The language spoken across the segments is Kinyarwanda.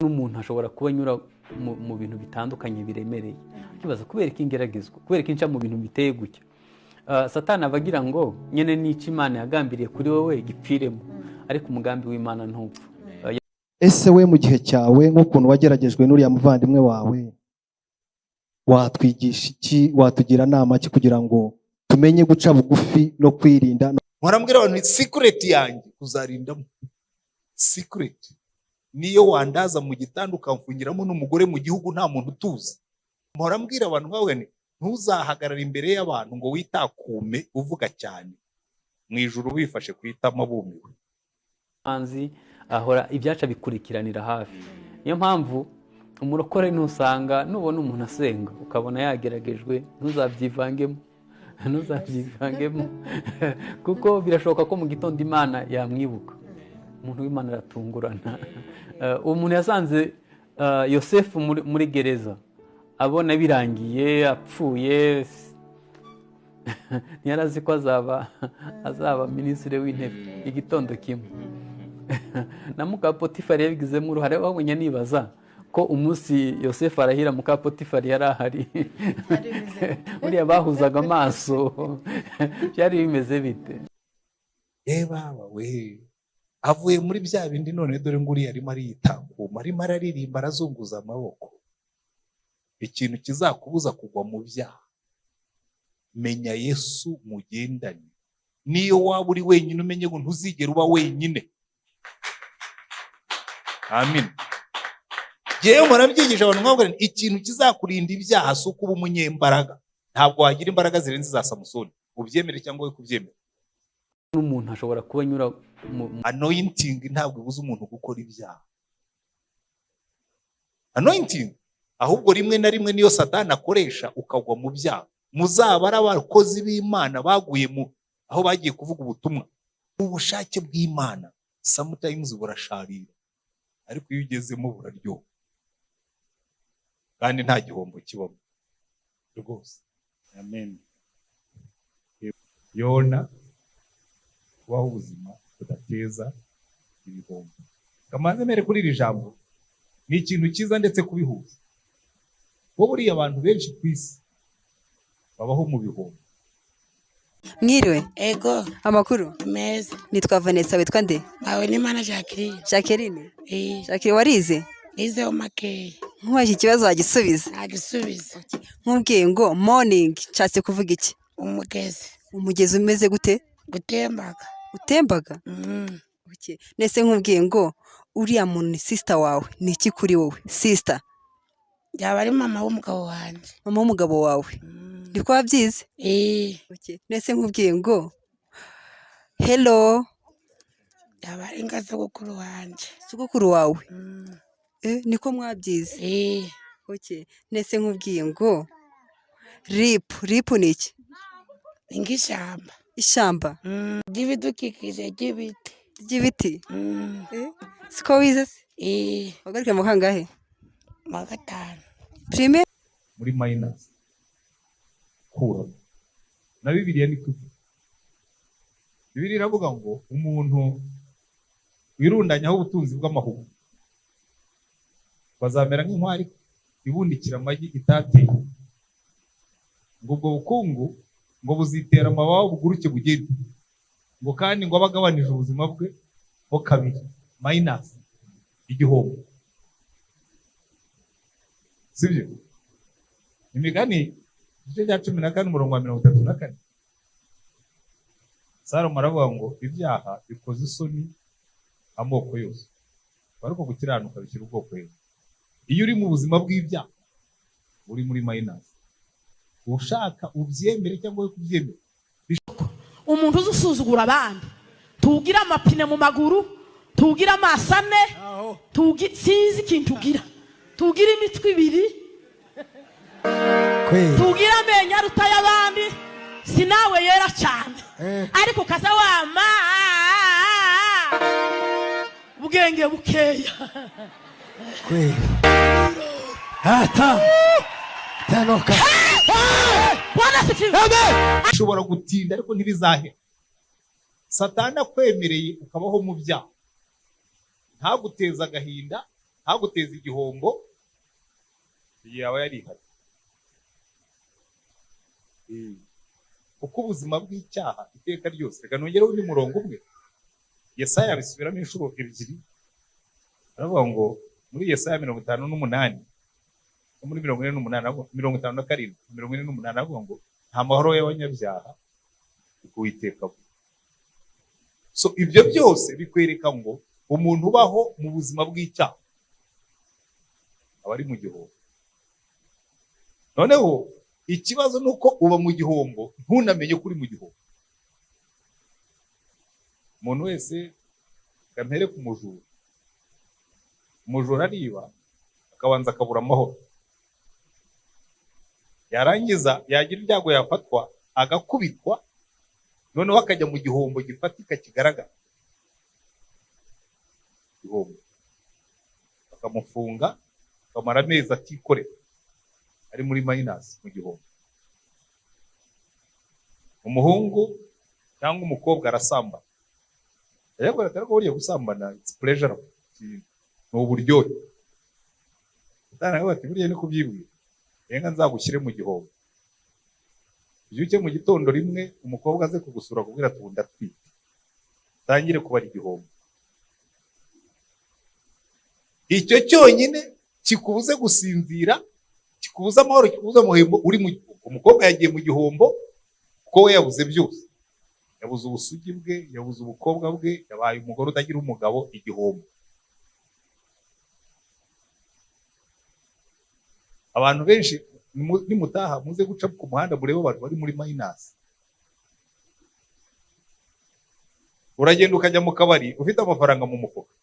n'umuntu ashobora kuba anyura mu bintu bitandukanye biremereye. Kibaza kubera iki ngeragezwa, kubera iki nca mu bintu biteye gutya. Satani abagira ngo nyene n'iki Imana yagambiriye kuri wowe gipfiremo, ariko umugambi w'Imana ntupfa. Ese we mu gihe cyawe nk'ukuntu wageragejwe n'uriya muvandimwe wawe, watwigisha iki, watugira nama ki kugira ngo tumenye guca bugufi no kwirinda? Mwarambwira abantu secret yanjye kuzarindamo. Secret niyo wandaza mu gitanda ukamfungiramo n'umugore mu gihugu nta muntu utuzi. Mwarambwira abantu bawe ntuzahagarara imbere y'abantu ngo witakume uvuga cyane, mu ijuru wifashe kwitama bumiwe. Manzi ahora ibyaca bikurikiranira hafi. Niyo mpamvu umurokore ntusanga nubona umuntu asenga ukabona yageragejwe, ntuzabyivangemo kuko birashoboka ko mu gitondo Imana yamwibuka. Umuntu w'Imana aratungurana. Umuntu yasanze Yosefu muri gereza, abona birangiye apfuye, ntiyarazi ko azaba minisitiri w'intebe igitondo kimwe. Na muka Potifari yabigizemo uruhare. Wabonye nibaza ko umunsi Yosefu arahira muka Potifari yari ahari. Buriya bahuzaga amaso. Byari bimeze bite? Baba we, avuye muri bya bindi none dore nguri arimo aritakuma, arimo araririmba, arazunguza amaboko. Ikintu kizakubuza kugwa mu byaha, menya Yesu mugendane. Niyo waba uri wenyine umenye ngo ntuzigera uba wenyine. Amen. Jewe murabyigisha abantu mwabwira ikintu kizakurinda ibyaha so kuba umunyembaraga. Ntabwo wagira imbaraga zirenze za Samusoni. Ubyemere cyangwa we kubyemera. N'umuntu ashobora kuba anyura anointing ntabwo ibuza umuntu gukora ibyaha. Anointing ahubwo rimwe na rimwe niyo Satani akoresha ukagwa mu byaha. Muzabara abakozi b'Imana baguye mu aho bagiye kuvuga ubutumwa. Ubushake bw'Imana sometimes burasharira, ariko iyo ugezemo buraryoha kandi nta gihombo kibamo rwose. Amen. Yona kubaho ubuzima budateza ibihombo. Kamanze mere kuri iri jambo ni ikintu cyiza ndetse kubihuza. Bo buriya abantu benshi ku isi babaho mu bihombo. Mwiriwe. Ego. Amakuru? Meza. Nitwa Vanessa, witwa nde? Awe ni mana Jacqueline. Jacqueline? Jacqueline warize? Nize omakeye. Nkubaje ikibazo wagisubiza? Agisubiza. Nkubwiye ngo morning nshatse kuvuga iki? Umugezi. Umugezi umeze gute? Gutembaga. Utembaga? Okay. Nese nkubwiye ngo uriya muntu ni sister wawe, ni iki kuri wowe? Sister. Yaba ari mama w'umugabo wanje. Mama w'umugabo wawe. Ndiko wabyize? Okay. Nese nkubwiye ngo hello. Yaba ari sogokuru wanje. Sogokuru wawe? Niko mwabyize? Okay. Nese nkubwiye ngo rip ni iki? Ingishamba. Ishamba? Ry'ibidukikije ry'ibiti. Ry'ibiti? Siko wize se? Wagarukiye mu kangahe? Mu wa gatanu. Primaire? Muri minus. Kura. Na Bibiliya ni kuvuga. Bibiliya iravuga ngo umuntu wirundanyaho ubutunzi bw'amahugu bazamera nk'inkwari ibundikira amagi itateye. Ngo ubwo bukungu ngo buzitera amababa buguruke bugende. Ngo kandi ngo abagabanije ubuzima bwe ho kabiri. Minus. Igihombo. Sibyo? Imigani igice cya 14 umurongo wa 34. Salomo aravuga ngo ibyaha bikoze isoni amoko yose, ariko gukiranuka bishyira ubwoko hejuru. Iyo uri mu buzima bw'ibyaha uri muri minus. Ushaka ubyemere cyangwa kubyemera. Umuntu uzusuzugura abandi, tugira amapine mu maguru, tugira amasane, sinzi ikintu tugira, tugira imitwe ibiri, tugira amenyo aruta y'abandi, sinawe yera cyane, ariko kaza wama ubwenge bukeya. Tanoka. Ushobora gutinda ariko ntibizahera. Satani akwemereye ukabaho mu byaha, ntaguteza agahinda, ntaguteze igihombo yaba yarihari. Kuko ubuzima bw'icyaha iteka ryose, reka nongereho undi murongo umwe. Yesaya abisubiramo inshuro ebyiri, aravuga ngo muri Yesaya 58 no muri 48, 57, 48 avuga ngo nta mahoro y'abanyabyaha Uwiteka avuga. So ibyo byose bikwereka ngo umuntu ubaho mu buzima bw'icyaha aba ari mu gihombo. Noneho ikibazo nuko uba mu gihombo ntunamenye kuri mu gihombo. Umuntu wese kampere ku mujura, umujura ariba akabanza akabura amahoro, yarangiza yagira ibyago yafatwa agakubitwa, noneho akajya mu gihombo gifatika kigaragara. Gihombo bakamufunga akamara amezi atikorera, ari muri minus mu gihombo. Umuhungu cyangwa umukobwa arasambana, yego atari ko buriye gusambana it's pleasure, ni uburyohe. Utanaho bati buriye ni kubyibwira, yenga nzagushyire mu gihombo. Byuke mu gitondo rimwe umukobwa aze kugusura kubwira ati ndatwite, tangire kubara igihombo. Icyo cyonyine kikubuze gusinzira, kikubuza amahoro, kikubuza muhembo uri mu gihombo. Umukobwa yagiye mu gihombo kuko we yabuze byose, yabuze ubusugi bwe, yabuze ubukobwa bwe, yabaye umugore utagira umugabo, igihombo. Abantu benshi nimutaha muze guca ku muhanda murebe abantu bari muri minus. Uragenda ukajya mu kabari ufite amafaranga mu mufuka,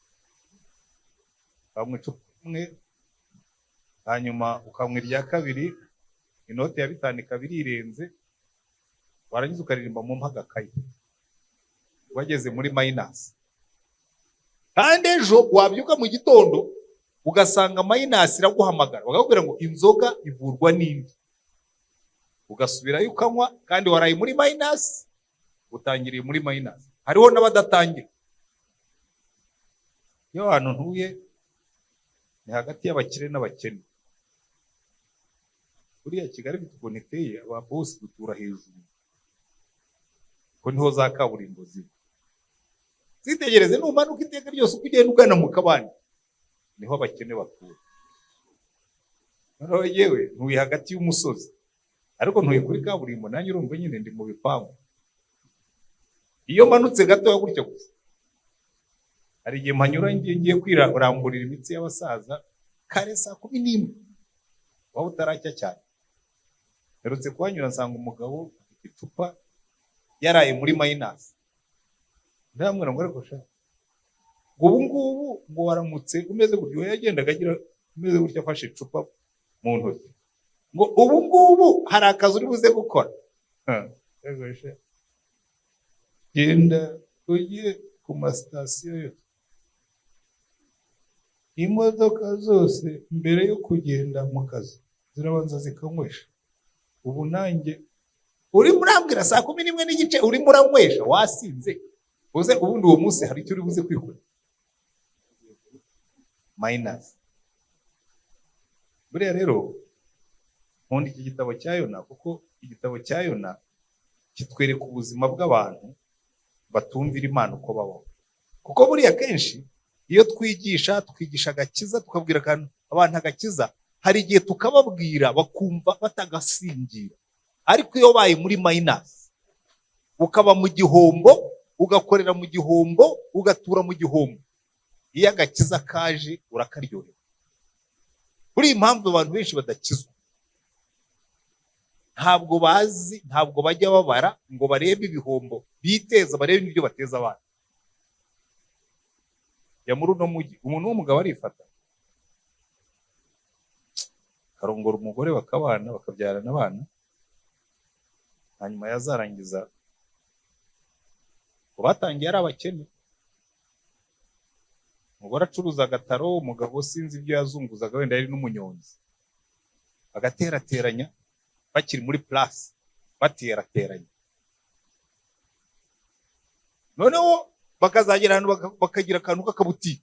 kamwe cumwe, hanyuma ukamwe irya kabiri, inote ya 5 kabiri irenze, warangiza ukaririmba mu mpagakaye, wageze muri minus. Kandi ejo wabyuka mu gitondo ugasanga minus iraguhamagara, bagakubwira ngo inzoga ivurwa n'indi, ugasubirayo ukanywa kandi waraye muri minus, utangiriye muri minus. Hariho n'abadatangira. Iyo hano ntuye ni hagati y'abakire n'abakene. Buriya Kigali bituko niteye, aba boss dutura hejuru, ko niho za kaburimbo ziba. Zitegereze numanuka iteka ryose uko ugenda ugana mu kabani, niho abakene batura. Noneho yewe ntuye hagati y'umusozi, ariko ntuye kuri kaburimbo, nanjye urumva nyine ndi mu bipangu. Iyo manutse gato gutya gusa, hari igihe mpanyura ngiye kwiramburira imitsi y'abasaza kare saa 11, waba utaracya cyane. Herutse kuhanyura nsanga umugabo afite icupa yaraye muri minus. Ndamwira ngo ariko sha, ubu ngubu ngo waramutse umeze gutyo, yagendaga agira umeze gutyo afashe icupa mu ntoki, ngo ubu ngubu hari akazi uri buze gukora. Yego sha, genda ujye ku masitasiyo yose, imodoka zose mbere yo kugenda mu kazi zirabanza zikanywesha. Ubu nanjye uri murambwira saa 11:15 uri muranywesha, wasinze uze ubundi uwo munsi hari icyo uri buze kwikora minus. Buriya rero nkunda iki gitabo cya Yona, kuko igitabo cya Yona kitwereka ubuzima bw'abantu batumvira Imana uko babaho. Kuko buriya kenshi iyo twigisha agakiza, tukabwira abantu agakiza, hari igihe tukababwira bakumva batagasingira. Ariko iyo baye muri minus, ukaba mu gihombo, ugakorera mu gihombo, ugatura mu gihombo, iyo agakiza kaje urakaryohera. Kuri impamvu abantu benshi badakizwa, ntabwo bazi, ntabwo bajya babara ngo barebe ibihombo biteza, barebe n'ibyo bateza abana. Ya muri uno mujyi umuntu w'umugabo arifata, karongora umugore bakabana, bakabyarana abana, hanyuma yazarangiza ngo batangiye ari abakene. Umugore acuruza agataro, umugabo sinzi ibyo yazunguzaga, wenda yari n'umunyonzi, bagaterateranya bakiri muri place, baterateranya. Noneho bakazagera ahantu bakagira akantu k'akabutike,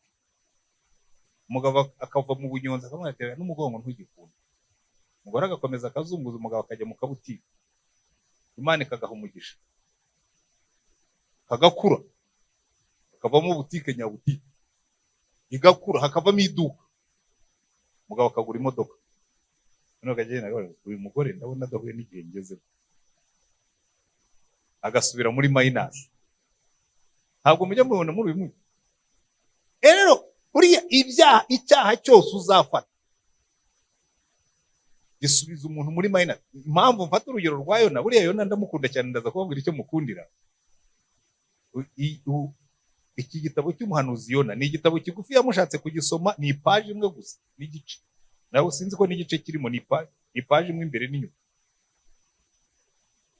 umugabo akava mu bunyonzi akamwatera n'umugongo ntugikunda, umugore agakomeza akazunguza, umugabo akajya mu kabutike, Imana ikagaha umugisha, kagakura, hakavamo butike nyabutike, igakura hakavamo iduka, umugabo akagura imodoka, noneho akagenda uyu mugore ndabona adahuye n'igihe ngezemo, agasubira muri minus. Ntabwo mujya mubona muri uyu mujyi. Rero buriya icyaha cyose uzafata gisubiza umuntu muri minus. Impamvu mfata urugero rwa Yona, buriya Yona ndamukunda cyane, ndaza kubabwira icyo mukundira. Iki gitabo cy'umuhanuzi Yona ni igitabo kigufi, yamushatse kugisoma ni ipaji imwe gusa n'igice, nawe sinzi ko n'igice kirimo, ni ipaji imwe imbere n'inyuma.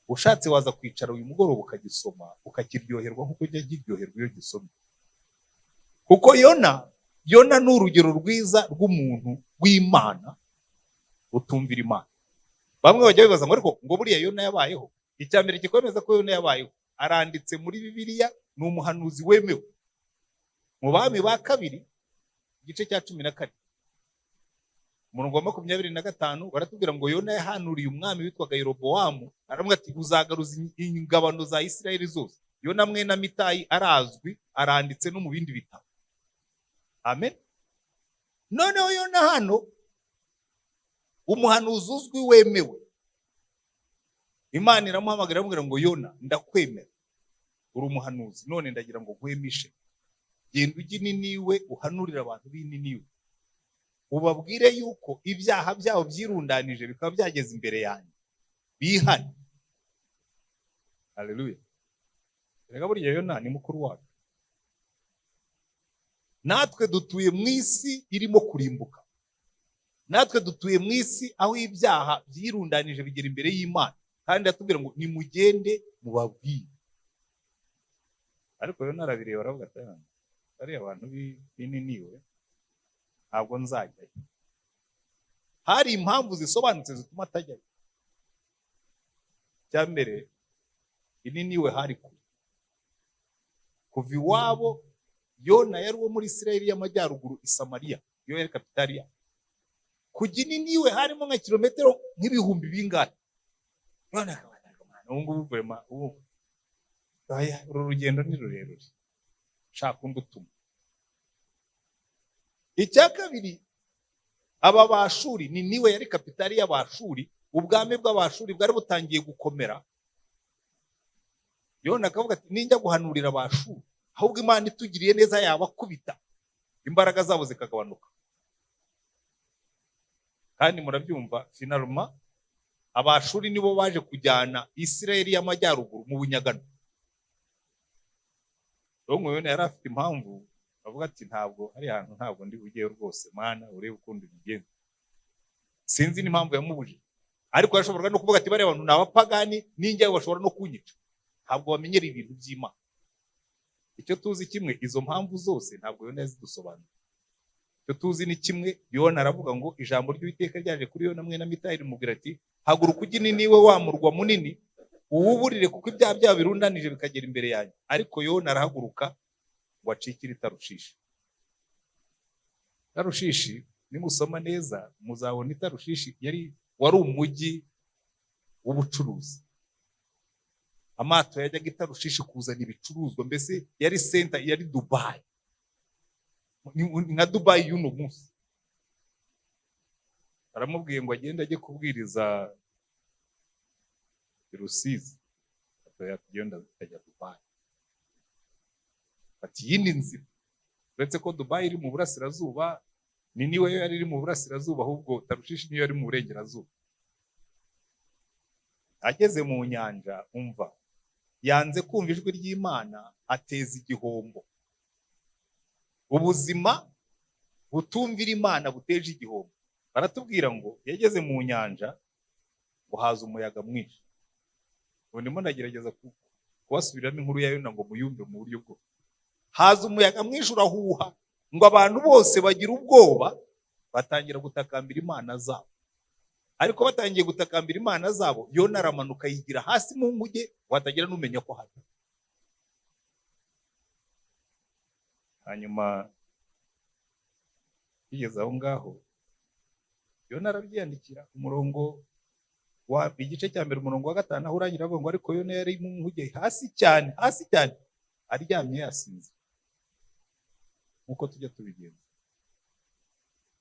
Ushatse waza kwicara uyu mugoroba ukagisoma ukakiryoherwa nk'uko ujya kiryoherwa iyo gisomye. Kuko Yona ni urugero rwiza rw'umuntu w'Imana utumvira Imana. Bamwe bajya bibaza ngo ariko ngo buriya Yona yabayeho. Icya mbere kikomeza ko Yona yabayeho, aranditse muri Bibiliya, ni umuhanuzi wemewe. Mu Bami ba kabiri igice cya 14 umurongo wa 25 baratubwira ngo Yona yahanuriye umwami witwaga Yerobowamu, aramubwira ati uzagaruza ingabano za Isirayeli zose. Yona mwene Amitayi arazwi, aranditse no mu bindi bitabo. Amen. Noneho Yona hano umuhanuzi uzwi wemewe, Imana iramuhamagara iramubwira ngo Yona ndakwemera, uri umuhanuzi, none ndagira ngo nkwemishe, genda ujye Niniwe uhanurira abantu b'i Niniwe, ubabwire yuko ibyaha byabo byirundanije bikaba byageze imbere yanjye, bihane. Haleluya. Rega buriya Yona ni mukuru wacu. Natwe dutuye mu isi irimo kurimbuka, natwe dutuye mu isi aho ibyaha byirundanije bigera imbere y'Imana, kandi atubwira ngo nimugende mubabwire. Ariko Yona arabireba aravuga ati bariya abantu b'Niniwe ntabwo nzajyayo. Hari impamvu zisobanutse zituma atajyayo. Cya mbere, Niniwe hari kure. Kuva iwabo Yona yari uwo muri Isirayeli y'amajyaruguru, i Samariya, yo yari kapitali ya. Kujya Niniwe harimo nka kilometero nk'ibihumbi bingahe. None ubu uru rugendo ni rurerure, shaka undi utuma. Icya kabiri, aba Bashuri, Niniwe yari kapitali y'Abashuri, ubwami bw'Abashuri bwari butangiye gukomera. Yona akavuga ati ninjya guhanurira Abashuri, ahubwo Imana itugiriye neza yabakubita, imbaraga zabo zikagabanuka. Kandi murabyumva, finalma Abashuri nibo baje kujyana Isirayeli y'amajyaruguru mu bunyagano. Dongo Yona yari afite impamvu, avuga ati ntabwo ari ahantu ntabwo ndi bugiye rwose, Mana urebe ukundi bigenze. Sinzi n'impamvu yamubuje, ariko yashoboraga no kuvuga ati bari abantu n'abapagani, ninjye bashobora no kunyica. Ntabwo bamenyera ibintu by'Imana. Icyo tuzi kimwe, izo mpamvu zose ntabwo Yona yazidusobanura. Icyo tuzi ni kimwe, Yona aravuga ngo ijambo ry'Uwiteka ryaje kuri Yona mwene Amitayi rimubwira ati haguruka ujye Niniwe wa murwa munini, uwuburire kuko ibyaha byabo birundanije bikagera imbere yanjye. Ariko Yona arahaguruka ngo acikire i Tarushishi. Tarushishi nimusoma neza muzabona i Tarushishi wari umujyi w'ubucuruzi. Amato yajyaga i Tarushishi kuzana ibicuruzwa, mbese yari center, yari Dubai, nka Dubai y'uno munsi. Aramubwiye ngo agende ajye kubwiriza i Rusizi, atagenda ajya Dubai. Ati yindi nzira, uretse ko Dubai iri mu burasirazuba, Niniwe yo yari iri mu burasirazuba, ahubwo Tarushishi niyo yari mu burengerazuba. Ageze mu nyanja, umva, yanze kumva ijwi ry'Imana, ateza igihombo. Ubuzima butumvira Imana buteje igihombo. Baratubwira ngo yageze mu nyanja ngo haza umuyaga mwinshi. Ngo ndimo ndagerageza kubasubiramo inkuru ya Yona ngo muyumve mu buryo bwo. Haza umuyaga mwinshi urahuha, ngo abantu bose bagira ubwoba, batangira gutakambira Imana zabo. Ariko batangiye gutakambira Imana zabo, Yona aramanuka yigira hasi mu nguge, watagira n'umenya ko hari. Hanyuma bigeze aho ngaho Yona arabyiyandikira umurongo igice cya mbere umurongo wa 5 aho urangira avuga ngo ariko Yona yari mu nkuge hasi cyane aryamye yasinze nkuko tujya tubigenza.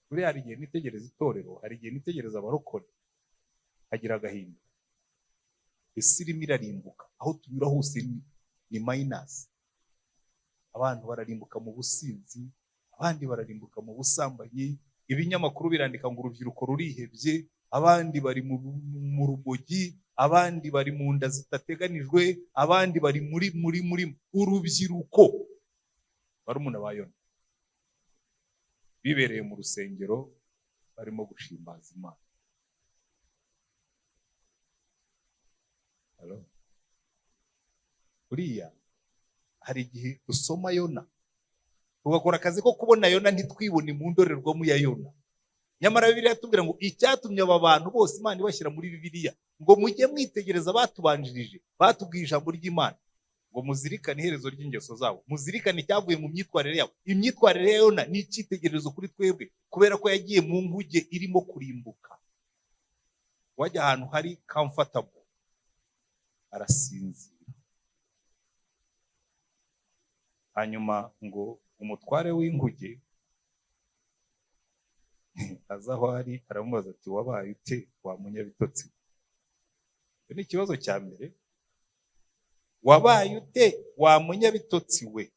Buriya hari igihe nitegereza itorero, hari igihe nitegereza abarokore hagira agahinda, isi irimo irarimbuka, aho tunyura hose ni minus. Abantu bararimbuka mu businzi, abandi bararimbuka mu busambanyi, ibinyamakuru birandika ngo urubyiruko rurihebye, abandi bari mu rumogi, abandi bari mu nda zitateganijwe, abandi bari muri urubyiruko barumuna ba Yona bibereye mu rusengero barimo gushimbaza Imana. Buriya hari igihe dusoma Yona tugakora akazi ko kubona Yona ntitwibone mu ndorerwamo ya Yona. Nyamara Bibiliya tubwira ngo icyatumye aba bantu bose Imana ibashyira muri Bibiliya ngo mujye mwitegereza batubanjirije, batubwiye ijambo ry'Imana, ngo muzirikane iherezo ry'ingeso zabo, muzirikane icyavuye mu myitwarire yabo. Imyitwarire ya Yona ni icyitegererezo kuri twebwe kubera ko yagiye mu nguge irimo kurimbuka. Wajya ahantu hari comfortable arasinzira. Hanyuma ngo umutware w'inguge aza aho ari aramubaza ati wabaye ute wa munyabitotsi? Ni ikibazo cya mbere. Wabaye ute wa munyabitotsi we?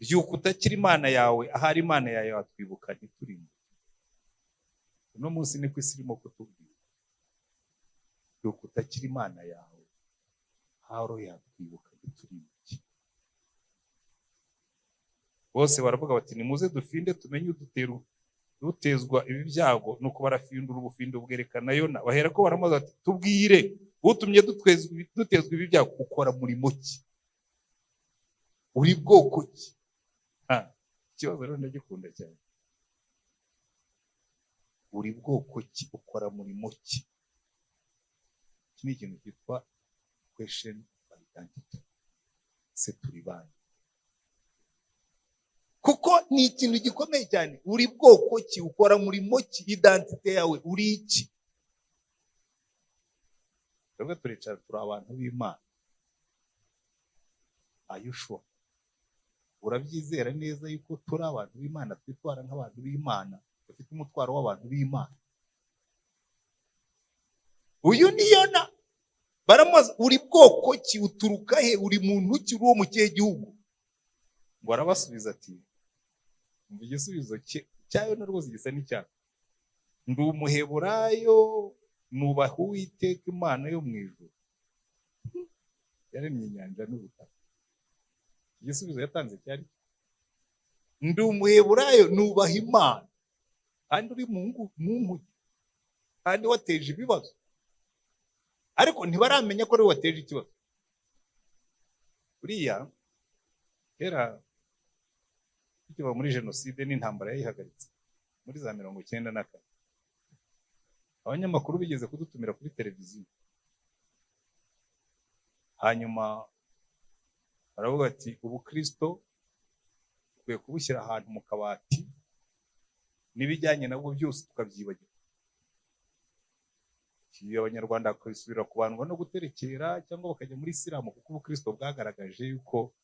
Byuka utakiri Imana yawe, ahari Imana yawe watwibuka ntiturimo. Uno munsi niko isi irimo kutubwira. Byuka utakiri Imana yawe, ahari yatwibuka ntiturimo. Bose baravuga bati nimuze dufinde tumenye dutezwa ibi byago, nuko barafindura ubufindo bwerekana Yona. Bahera ko baramubaza bati tubwire utumye dutezwa ibi byago, ukora murimo ki? Uri bwoko ki? Ikibazo rero ndagikunda cyane. Uri bwoko ki? Ukora murimo ki? Iki ni ikintu cyitwa question of identity. Se turi bande? Kuko ni ikintu gikomeye cyane. Uri bwoko ki? Ukora murimo ki? Identite yawe uri iki? Twebwe turicara turi abantu b'Imana. Are you sure? Urabyizera neza yuko turi abantu b'Imana, twitwara nk'abantu b'Imana, dufite umutwaro w'abantu b'Imana? Uyu ni Yona. Baramubaza uri bwoko ki? Uturuka he? Uri muntu ki? Uri wo mu kihe gihugu? Ngo arabasubiza ati umva igisubizo cya Yona rwose gisa n'icyaha. Ndi umuheburayo, nubaha Uwiteka Imana yo mu ijuru yaremye inyanja n'ubutaka. Igisubizo yatanze cyari ndi umuheburayo, nubaha Imana, kandi uri mu nkuge, kandi wateje ibibazo, ariko ntibaramenya ko ari wateje ikibazo. Buriya kera tukiva muri jenoside n'intambara yayihagaritse muri za 1994, abanyamakuru bigeze kudutumira kuri televiziyo. Hanyuma baravuga ati ubukristo tukwiye kubushyira ahantu mu kabati, n'ibijyanye nabwo byose tukabyibagirwa. Abanyarwanda bakwisubira kubandwa no guterekera cyangwa bakajya muri Isilamu, kuko ubukristo bwagaragaje yuko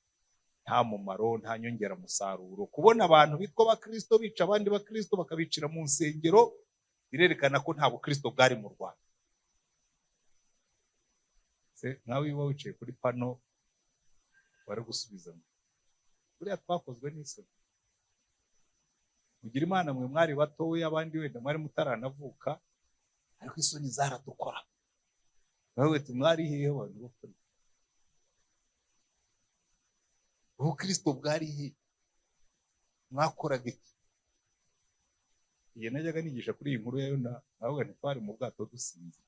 nta mumaro, nta nyongera musaruro. Kubona abantu bitwa abakristo bica abandi bakristo bakabicira mu nsengero birerekana ko nta bukristo bwari mu Rwanda. Nawe iba wicaye kuri pano bari gusubizamo. Buriya twakozwe n'isoni. Mugira Imana mwe mwari batoya, abandi wenda mwari mutaranavuka, ariko isoni zaradukora. Nawe ati mwari hehe abantu b'ukuri? Ubukristo bwari he? Mwakoraga iki? Igihe najyaga nigisha kuri iyi nkuru ya Yona, navuga nti twari mu bwato dusinze,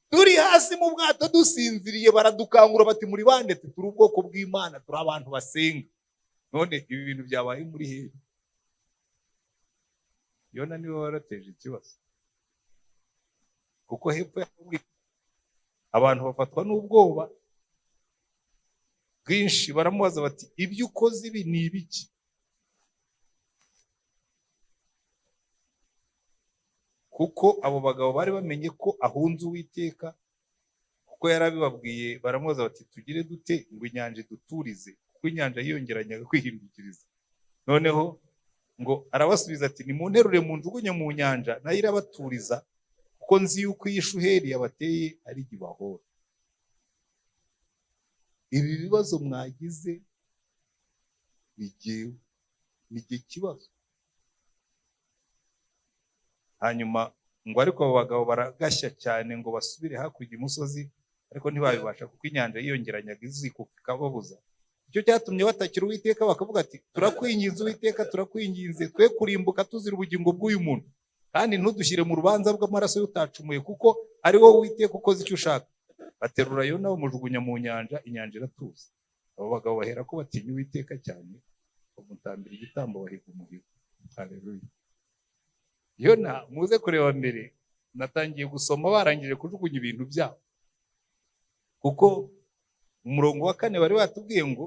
turi hasi mu bwato dusinziriye. Baradukangura bati muri bande? Turi ubwoko bw'Imana, turi abantu basenga. None ibi bintu byabaye muri hehe? Yona niwe warateje ikibazo, kuko hepfo abantu bafatwa n'ubwoba. bwinshi, baramubaza bati ibyo ukoze ibi ni ibiki? Kuko abo bagabo bari bamenye ko ahunze Uwiteka, kuko yarabibabwiye. Baramubaza bati tugire dute ngo inyanja iduturize? Kuko inyanja yiyongeranyaga kwihindukiriza. Noneho ngo arabasubiza ati nimunterure munjugunye mu nyanja, nayo irabaturiza, kuko nzi yuko iyi shuheri yabateye ari gibahora. Ibi bibazo mwagize bigewe ni kibazo. Hanyuma ngo ariko abo bagabo baragashya cyane ngo basubire hakurya imusozi, ariko ntibabibasha kuko inyanja yiyongeranyaga izikuka ikababuza. Icyo cyatumye batakira Uwiteka, bakavuga ati turakwinginze Uwiteka, turakwinginze twe kurimbuka tuzira ubugingo bw'uyu muntu, kandi ntudushyire mu rubanza bw'amaraso y'utacumuye, kuko ari wowe Uwiteka ukoze icyo ushaka. Baterura Yona bamujugunya mu nyanja, inyanja iratuza. Abo bagabo bahera ko batinya Uwiteka cyane, bamutambira igitambo, bahiga umuhigo. Haleluya. Yona muze kureba mbere, natangiye gusoma barangije kujugunya ibintu byabo, kuko umurongo wa 4 bari batubwiye ngo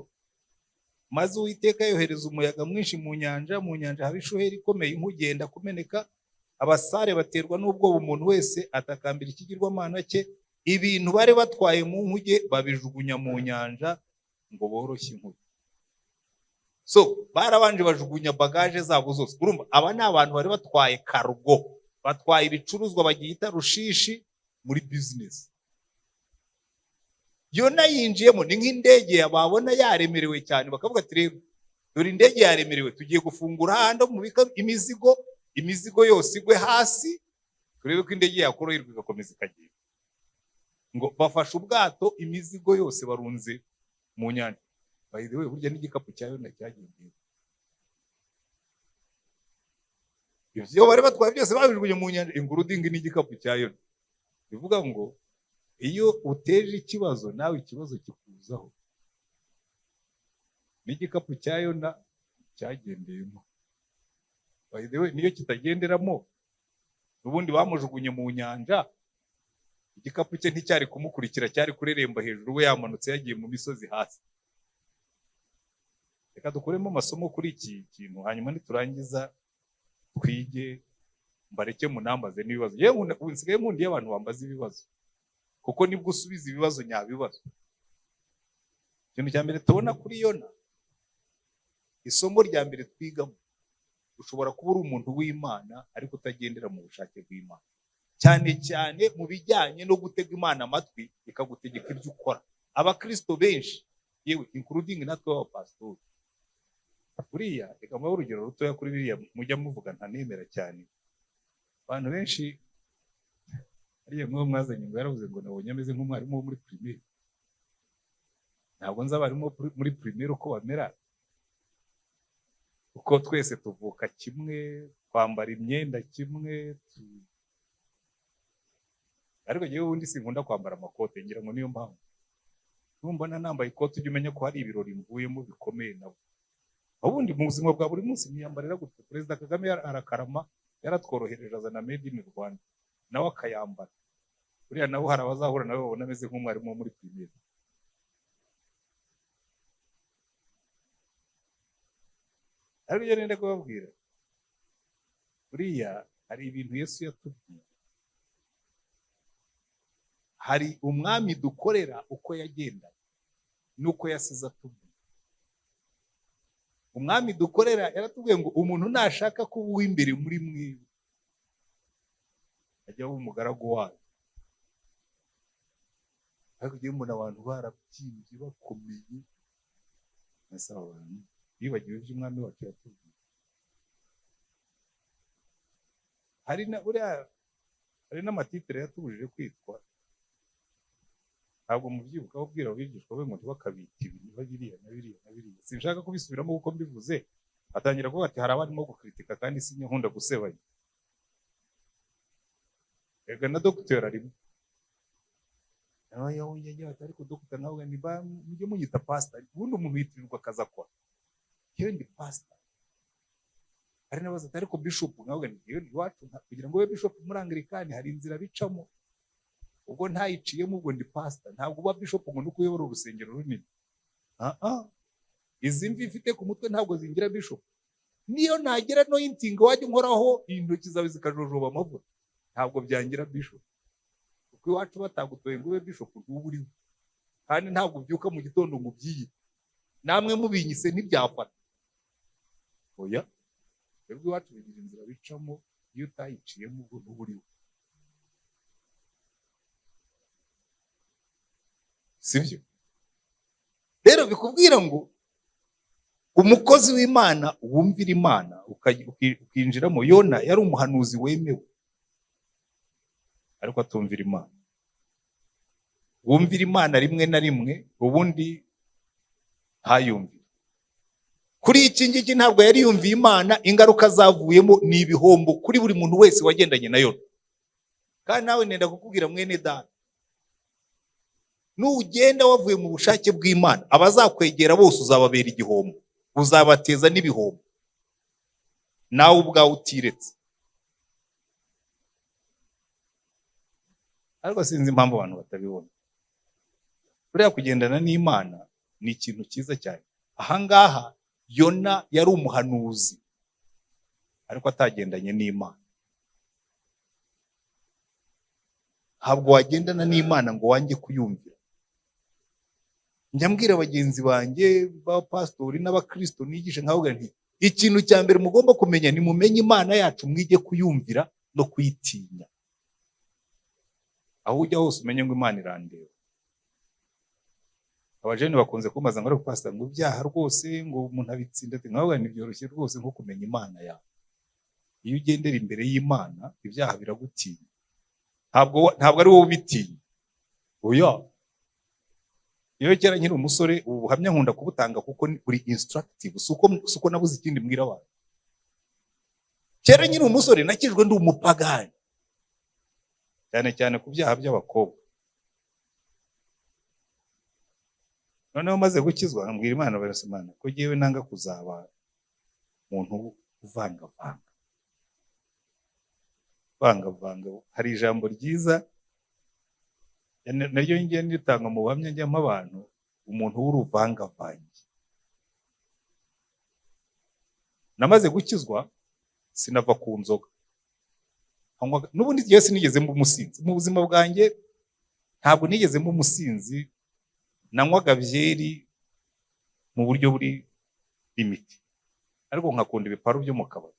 maze Uwiteka yohereza umuyaga mwinshi mu nyanja haba ishuheri ikomeye, inkugenda kumeneka. Abasare baterwa n'ubwoba, umuntu wese atakambira ikigirwamana cye. Ibintu bari batwaye mu nkuge babijugunya mu nyanja ngo boroshye inkuge. So barabanje bajugunya bagaje zabo zose. Urumva aba ni abantu bari batwaye cargo, batwaye ibicuruzwa bagihita Rushishi muri business. Yona yinjiyemo ni nk'indege babona yaremerewe cyane, bakavuga ati rero dore indege yaremerewe, tugiye gufungura hando mu bika imizigo yose igwe hasi, turebe ko indege yakoroherwa igakomeza ikagenda. Ngo bafashe ubwato, imizigo yose barunze mu nyanja. By the way, burya n'igikapu cya Yona cyagendeye. Ibyo bari batwaye byose babijugunye mu nyanja, ingurudingi n'igikapu cya Yona. Bivuga ngo iyo uteje ikibazo nawe ikibazo kikuzaho. N'igikapu cya Yona cyagendeyemo. By the way, niyo kitagenderamo, ubundi bamujugunye mu nyanja, igikapu cye nticyari kumukurikira, cyari kureremba hejuru, we yamanutse yagiye mu misozi hasi. Reka dukuremo amasomo kuri iki kintu, hanyuma niturangiza twige, mbareke munambaze n'ibibazo. Yewe unsigaye mundi y'abantu bambaza ibibazo, kuko nibwo usubiza ibibazo nyabibazo. Ikintu cya mbere tubona kuri Yona, isomo rya mbere twigamo, ushobora kuba uri umuntu w'Imana ariko utagendera mu bushake bw'Imana, cyane cyane mu bijyanye no gutega Imana amatwi ikagutegeka ibyo ukora. Abakristo benshi, yewe including natwe b'abapastori, buriya reka mbaho urugero rutoya kuri biriya mujya muvuga ntanemera cyane. Abantu benshi ariya mwe mwazanye ngo yaravuze ngo nabonye ameze nk'umwarimu wo muri primaire. Ntabwo nzi abarimu muri primaire uko bamera, uko twese tuvuka kimwe, twambara imyenda kimwe, ariko jewe ubundi sinkunda kwambara amakote, ngira ngo niyo mpamvu. Numbona nambaye ikote ujye umenya ko hari ibirori mvuyemo bikomeye nabo. Ubundi mu buzima bwa buri munsi niyambarira gutya. Perezida Kagame arakarama, yaratworohereje azana made in Rwanda, nawe akayambara. Buriya nabo hari abazahura nawe babona ameze nk'umwarimu wo muri primaire. Ariko iyo nenda kubabwira, buriya hari ibintu Yesu yatubwiye. Hari umwami dukorera uko yagenda nuko yasize atubwiye. Umwami dukorera yaratubwiye ngo umuntu nashaka kuba uw'imbere muri mwe, ajya aba umugaragu wayo. Ariko igihe umuntu abantu barabyimbye bakomeye, nasaba abantu bibagiwe iby'umwami wacu yatubwiye. Hari n'amatitire yatubujije kwitwa, ntabwo mubyibuka ababwira abigishwa be ngo ntibakabita ibintu biriya na biriya na biriya. Sinshaka kubisubiramo kuko mbivuze atangira kuvuga ati hari abarimo gukritika kandi sinkunda gusebanya. Ega na dogiteri arimo, nawe yagiye ati ariko dogiteri nawe mujye munyita pastor, ubundi umuntu yitirirwa akaza akora. Yewe ndi pastor. Hari n'abaza ati ariko bishop, nawe ni iwacu, kugira ngo ube bishop muri Anglikani hari inzira bicamo, ubwo ntayiciyemo ubwo ndi pastor. Ntabwo uba bishop ngo nuko uyobora urusengero runini. izi mvi ifite ku mutwe ntabwo zingira bishop. Niyo nagira no intinga wajya unkoraho intoki zawe zikajojoba amavuta, ntabwo byangira bishop. Kuko iwacu batagutoye ngo ube bishop ubu uriho, kandi ntabwo ubyuka mu gitondo ngo ubyiyite. Namwe mubinyise ntibyafata. Oya, twebwe iwacu bigira inzira bicamo, iyo utayiciyemo ubu uriho. Sibyo? Rero bikubwira ngo umukozi w'Imana wumvira Imana ukinjiramo. Yona yari umuhanuzi wemewe, ariko atumvira Imana. Wumvira Imana rimwe na rimwe, ubundi ntayumvire. Kuri iki ngiki ntabwo yari yumviye Imana, ingaruka zavuyemo ni ibihombo kuri buri muntu wese wagendanye na Yona. Kandi nawe nenda kukubwira mwene data, nugenda wavuye mu bushake bw'Imana, abazakwegera bose uzababera igihombo, uzabateza n'ibihombo nawe ubwawe utiretse. Ariko sinzi impamvu abantu batabibona. Buriya kugendana n'Imana ni ikintu cyiza cyane. Ahangaha Yona yari umuhanuzi, ariko atagendanye n'Imana. Ntabwo wagendana n'Imana ngo wange kuyumvira. Njya mbwira bagenzi banjye b'abapastori n'abakristo nigisha nkavuga nti, ikintu cya mbere mugomba kumenya ni mumenye Imana yacu, mwige kuyumvira no kuyitinya. Aho ujya hose umenye ngo Imana irandeba. Abajene bakunze kumbaza ngo ariko pastor ngo ibyaha rwose ngo umuntu abitsinda ati, nkavuga nti byoroshye rwose nko kumenya Imana yawe. Iyo ugendera imbere y'Imana ibyaha biragutinya. Ntabwo ari wowe ubitinya. Oya. Iyo kera nkiri umusore, ubu buhamya nkunda kubutanga kuko uri instructive, suko nabuze ikindi mbwira abantu. Kera nkiri umusore nakijwe ndi umupagani, cyane cyane ku byaha by'abakobwa. Noneho maze gukizwa mbwira Imana barasemana ko jewe nanga kuzaba umuntu uvangavanga. Hari ijambo ryiza naryo ngiye nditanga mu buhamya njyamo abantu, umuntu w'uruvangavange. Namaze gukizwa sinava ku nzoga, n'ubundi igihe sinigeze mba umusinzi mu buzima bwanjye. Ntabwo nigeze mba umusinzi, nanywaga byeri mu buryo buri imiti, ariko nkakunda ibiparu byo mu kabari.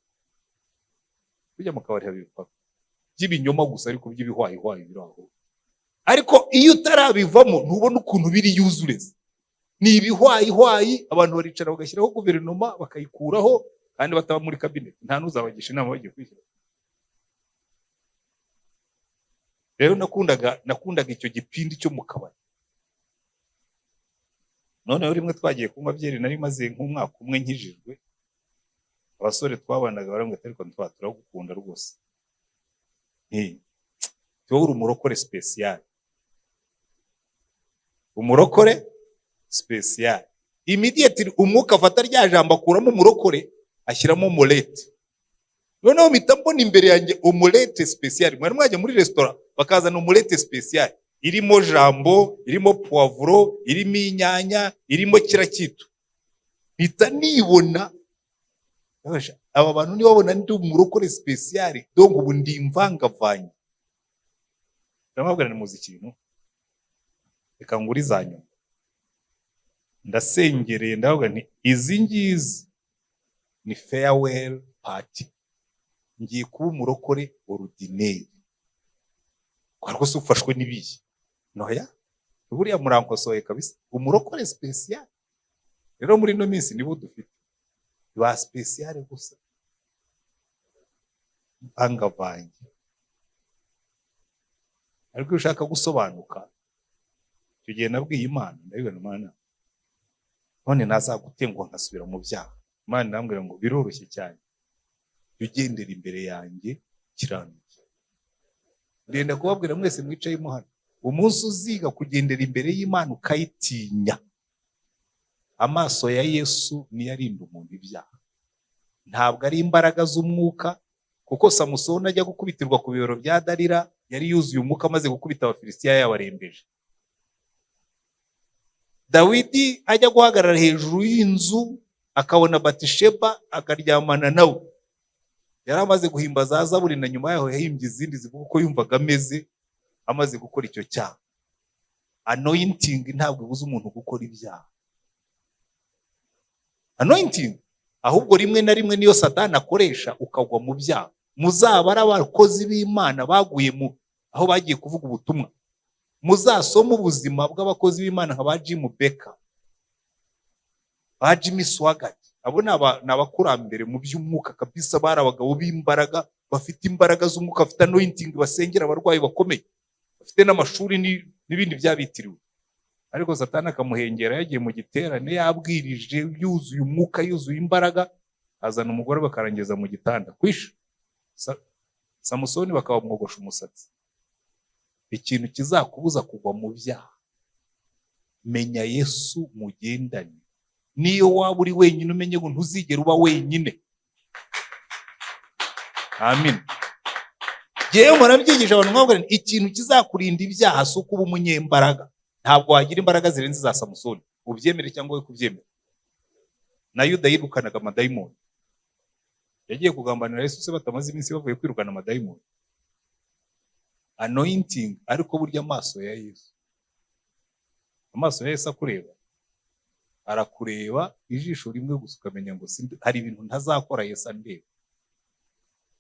Bijya mu kabari haba ibiparu by'ibinyoma gusa, ariko by'ibihwayihwayi biraho. Ariko iyo utarabivamo ntubona ukuntu biri yuzureze. Ni ibihwayihwayi, abantu baricara bagashyiraho guverinoma bakayikuraho, kandi bataba muri cabinet, nta nuzabagisha inama bagiye kwishyira. Rero nakundaga icyo gipindi cyo mu kabari. Noneho rimwe twagiye kunywa byeri, nari maze nk'umwaka umwe nkijijwe. Abasore twabanaga barambwira ariko turagukunda rwose. Tuwo uri umurokore special. Umurokore special. Immediately umwuka afata rya jambo akuramo umurokore ashyiramo omolete. Noneho mpita mbona imbere yanjye omolete special. Mwari mwajya muri restaurant bakazana omolete special, irimo jambo, irimo poivro, irimo inyanya, irimo kirakitu. Mpita nibona aba bantu ni babona ndi umurokore special, donc ubu ndi imvangavanye. Ndamabwira ni muzi ikintu, reka nguri zanyu. Ndasengereye ndavuga nti izi ngizi ni farewell party, ngiye kuba umurokore ordinaire. Kwariko se ufashwe nibiye noya, buriya murankosoye kabisa, umurokore special. Rero muri no minsi nibo dufite ba special gusa, bangavanye. Ariko ushaka gusobanuka, icyo gihe nabwiye Imana, ndabibona Imana none nazagutengwa nkasubira mu byaha. Imana ndambwira ngo biroroshye cyane, ugendera imbere yanjye kiranuke. Ndenda kubabwira mwese mwicayemo hano, umunsi uziga kugendera imbere y'Imana ukayitinya, amaso ya Yesu niyo arinda umuntu ibyaha. Ntabwo ari imbaraga z'umwuka, kuko Samusoni ajya gukubitirwa ku bibero bya Dalila yari yuzuye umwuka amaze gukubita Abafilisitiya yabarembeje. Dawidi ajya guhagarara hejuru y'inzu akabona Batisheba akaryamana nawe. Yari amaze guhimba za Zaburi na nyuma yaho yahimbye izindi zivuga ko yumvaga ameze amaze gukora icyo cyaha. Anointing ntabwo ibuza umuntu gukora ibyaha. Anointing ahubwo rimwe na rimwe niyo Satani akoresha ukagwa mu byaha. Muzaba ari abakozi b'Imana baguye mu aho bagiye kuvuga ubutumwa. Muzasoma ubuzima bw'abakozi b'Imana nka ba Jim Becker, ba Jimmy Swaggart. Abo ni abakurambere mu by'umwuka kabisa, bari abagabo b'imbaraga, bafite imbaraga z'umwuka, bafite anointing, basengera abarwayi bakomeye, bafite n'amashuri n'ibindi byabitiriwe. Ariko Satani akamuhengera yagiye mu giterane yabwirije, yuzuye umwuka, yuzuye imbaraga, azana umugore bakarangeza mu gitanda kwisha. Samusoni bakabamwogosha umusatsi. Ikintu kizakubuza kugwa mu byaha, menya Yesu mugendanye. Niyo waba uri wenyine umenye ngo ntuzigera uba wenyine. Amen. Jewe murabyigisha abantu mwabwira ikintu kizakurinda ibyaha si uko uba umunyembaraga. Ntabwo wagira imbaraga zirenze za Samusoni. Ubyemere cyangwa we kubyemera. Na Yuda yirukanaga amadayimoni. Yagiye kugambanira Yesu se batamaze iminsi bavuye kwirukana amadayimoni. Anointing ariko burya amaso ya Yesu. Amaso ya Yesu akureba. Arakureba ijisho rimwe gusa ukamenya ngo hari ibintu ntazakora Yesu andeba.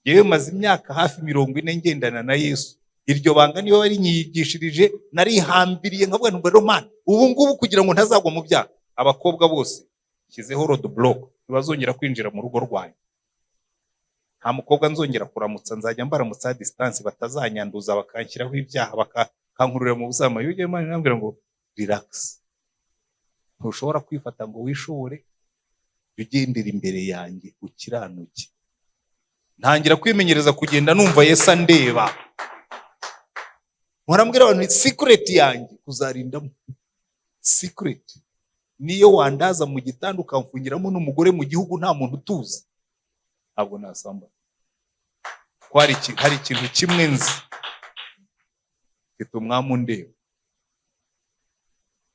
Yewe maze imyaka hafi 40 ngendana na Yesu. Iryo banga niyo bari nyigishirije narihambiriye nkavuga ngo Roman ubu ngubu kugira ngo ntazagwa mu byaha. Abakobwa bose kizeho road block bazongera kwinjira mu rugo rwayo. Nta mukobwa nzongera kuramutsa, nzajya mbaramutsa distance batazanyanduza bakanshyiraho ibyaha bakankurura mu buzama. Yuge Imana nambwira ngo relax. Ntushobora kwifata ngo wishore, ugendera imbere yanjye ukiranuke. Ntangira kwimenyereza kugenda numva Yesu andeba. Murambwira abantu secret yanjye kuzarindamo. Secret niyo wandaza mu gitanda ukamfungiramo n'umugore mu gihugu nta muntu utuzi. Ntabwo nasamba. Hari ikintu kimwe nzi. Mfite umwami undeba.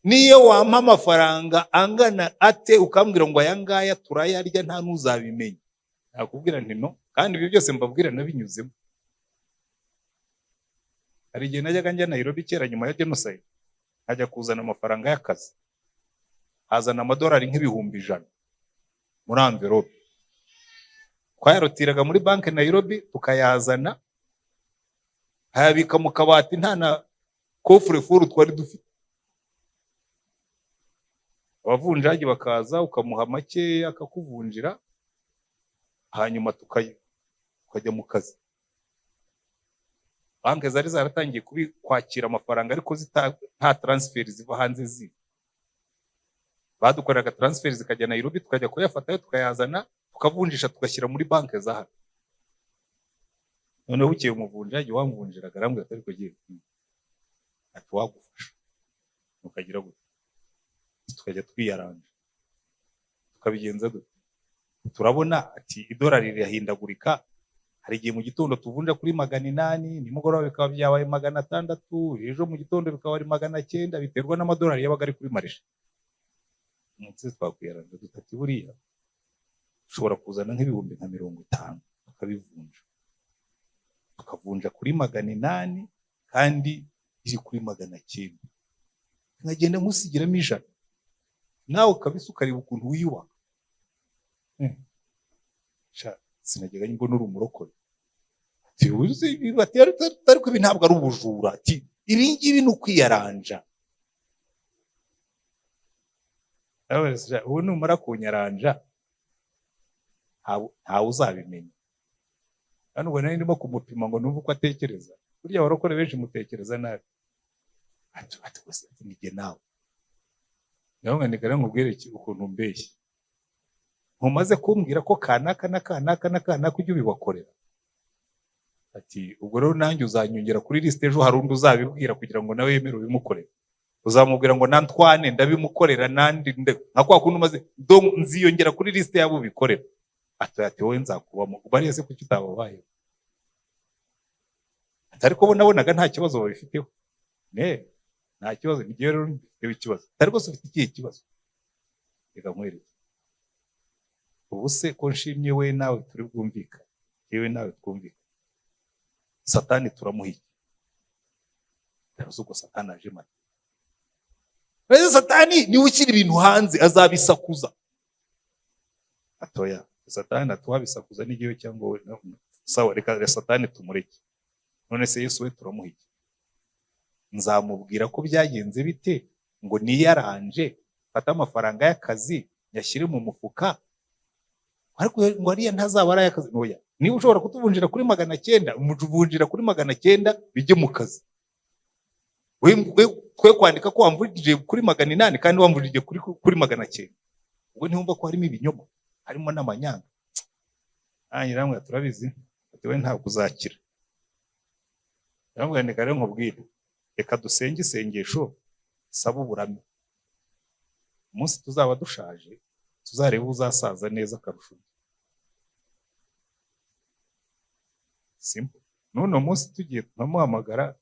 Niyo wampa amafaranga angana ate ukambwira ngo aya ngaya turayarya nta nuzabimenya. Nakubwira nti no, kandi ibyo byose mbabwira nabinyuzemo. Hari igihe najyaga njya Nairobi kera nyuma ya genocide, nkajya kuzana amafaranga y'akazi. Hazana amadolari nk'ibihumbi 100 muri envelope. Twayarotiraga muri banki Nairobi tukayazana, hayabika mu kabati nta na coffre fort twari dufite. Abavunjaji bakaza ukamuha make akakuvunjira, hanyuma tukajya mu kazi. Banki zari zaratangiye kwakira amafaranga ariko nta transfer ziva hanze ziva. Badukoreraga transfer zikajya Nairobi tukajya kuyafatayo tukayazana tukavunjisha tugashyira muri banki za hano. Noneho ukiye umuvunjaji wamvunjiraga arambwira atari ko giye ati wagufasha ukagira gute, tukajya twiyaranja tukabigenza dute. Turabona ati idolari rirahindagurika, hari igihe mu gitondo tuvunja kuri 800, nimugoroba bikaba byabaye 600, ejo mu gitondo bikaba ari 900, biterwa n'amadolari yabaga ari kuri marisha. Nutse twakwiyaranja dutati buriya ushobora kuzana nk'ibihumbi nka 50 tukabivunja, tukavunja kuri 800 kandi iri kuri 900, nkagenda nkusigiramo 100 nawe kabisa ukareba ukuntu wiyuba. Sinajyaga mbona uri umurokore. Ati uzi ariko ibi ntabwo ari ubujura. Ati ibi ngibi ni ukwiyaranja. Ubu numara kunyaranja ntawe uzabimenya. Kandi ubwo nari ndimo kumupima ngo numve uko atekereza. Burya abarokore benshi mutekereza nabi. Ati gusa nige nawe. Naho ngandikana nkubwire ukuntu mbeshye. Ntumaze kumbwira ko kanaka na kanaka na kanaka ujye ubibakorera. Ati ubwo rero nanjye uzanyongera kuri liste ejo hari undi uzabibwira kugira ngo nawe yemere ubimukorere. Uzamubwira ngo nantwane ndabimukorera nandi nka kwa kuntu maze nziyongera kuri liste yabo bikorera. Ati wowe nzakubamo. Ubariye se kuki utababaye? Atari ko nabonaga nta kibazo babifiteho. nta kibazo ngiye rero ndebe ikibazo atari rwose ufite ikihe kibazo reka nkwereke ubu se ko nshimye we nawe turi bwumvikane yewe nawe twumvikane satani turamuhiye uko satani aje mate rero satani niwe ushyira ibintu hanze azabisakuza atoya satani atuwabisakuza n'igihe cyangwa we sawa reka satani tumureke none se Yesu we turamuhiye nzamubwira ko byagenze bite ngo niyaranje fata amafaranga y'akazi yashyire mu mufuka ariko ngo ariya ntazaba ari akazi noya niba ushobora kutuvunjira kuri 900 umuvunjira kuri 900 bijye mu kazi we twe kwandika ko wamvurije kuri 800 kandi wamvurije kuri 900 ubwo ntiwumva ko harimo ibinyoma harimo n'amanyanga namwe turabizi atiwe ntabwo uzakira namwe rero nkubwire reka dusenge isengesho saba uburame umunsi tuzaba dushaje tuzareba uzasaza neza akarusho simple none umunsi tugiye tumuhamagara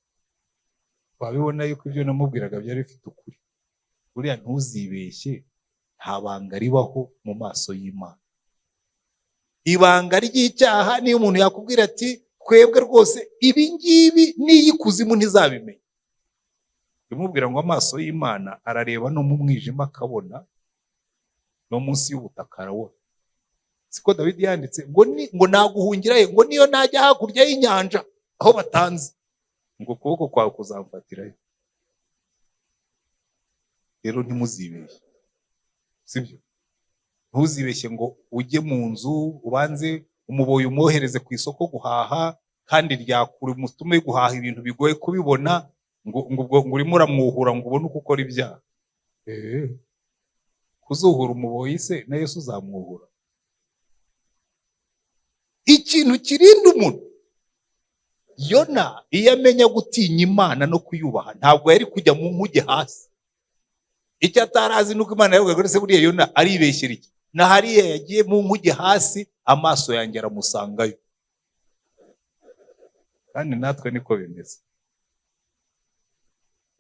wabibona yuko ibyo namubwiraga byari bifite ukuri buriya ntuzibeshye nta banga ribaho mu maso y'Imana ibanga ry'icyaha niyo umuntu yakubwira ati twebwe rwose ibi ngibi n'iyikuzimu ntizabimenya bimubwira ngo amaso y'Imana arareba no mu mwijima akabona no munsi y'ubutaka arabona siko Dawidi yanditse ngo naguhungirayo ngo niyo najya hakurya y'inyanja aho batanze ngo ukuboko kwawe kuzamfatirayo rero ntimuzibeshye sibyo ntuzibeshye ngo ujye mu nzu ubanze umuboyi umwohereze ku isoko guhaha kandi ryakure umutume guhaha ibintu bigoye kubibona ngo urimo uramwuhura ngo ubone uko ukora ibyaha kuzuhura umuboyi se na Yesu uzamwuhura ikintu kirinda umuntu Yona iyo amenya gutinya Imana no kuyubaha ntabwo yari kujya mu nkuge hasi icyo atarazi nuko Imana yavugaga se buriya Yona aribeshyera iki na hariya yagiye mu nkuge hasi amaso yanjye aramusangayo kandi natwe niko bimeze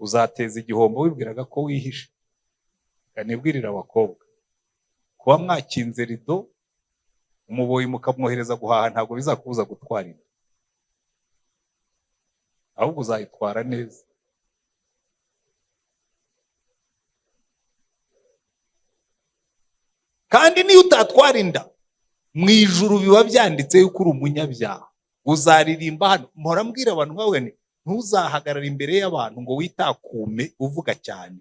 uzateza igihombo wibwiraga ko wihishe kanibwirira abakobwa kuba mwakinze rido umuboyi mukamwohereza guhaha ntabwo bizakubuza gutwara inda ahubwo uzayitwara neza kandi niyo utatwara inda mu ijuru biba byanditse yuko uri umunyabyaha uzaririmba hano mpora mbwira abantu nkawe ntuzahagarara imbere y'abantu ngo witakume uvuga cyane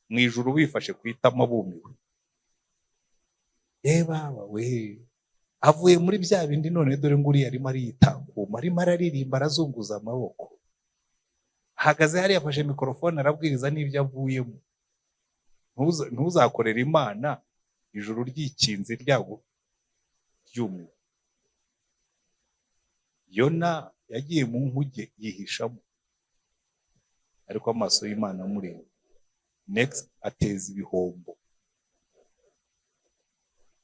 mu ijuru wifashe kwitama bumiwe baba we avuye muri bya bindi none dore ngo uriya arimo aritakuma arimo araririmba arazunguza amaboko hagaze hariya afashe mikorofone arabwiriza n'ibyo avuyemo ntuzakorera Imana ijuru ryikinze ryago ryumiwe Yona yagiye mu nkuge yihishamo ariko amaso y'Imana amureba next ateza ibihombo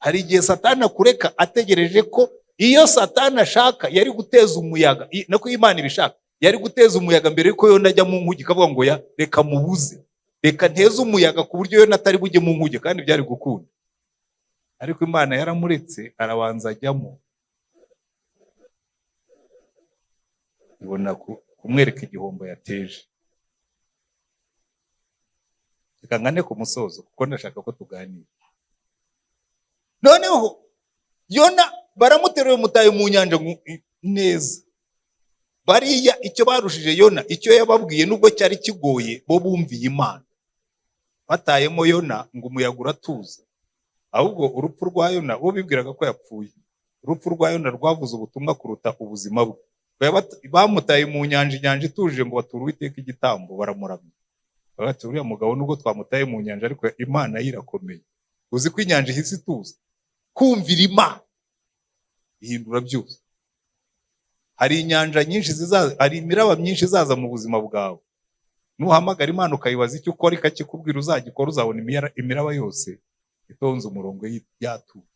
hari igihe Satani akureka ategereje ko iyo Satani ashaka yari guteza umuyaga nako Imana ibishaka yari guteza umuyaga mbere yuko Yona ajya mu nkuge kavuga ngo ya reka mubuze reka nteze umuyaga ku buryo Yona atari bujye mu nkuge kandi byari gukunda ariko Imana yaramuretse arabanza ajyamo ibona kumwereka igihombo yateje reka ngane ku musozo kuko ndashaka ko tuganira noneho Yona baramuteruye mutaye mu nyanja neza bariya icyo barushije Yona icyo yababwiye nubwo cyari kigoye bo bumviye Imana batayemo Yona ngo umuyaga uratuza ahubwo urupfu rwa Yona bo bibwiraga ko yapfuye urupfu rwa Yona rwavuze ubutumwa kuruta ubuzima bwe bamutaye mu nyanja inyanja ituje ngo bature Uwiteka igitambo baramuramya bati uriya mugabo nubwo twamutaye mu nyanja ariko Imana yirakomeye uzi ko inyanja ihise ituza kumvira Imana ihindura byose hari inyanja nyinshi hari imiraba myinshi izaza mu buzima bwawe nuhamagara Imana ukayibaza icyo ukora ikakikubwira uzagikora uzabona imiraba yose itonze umurongo yatuye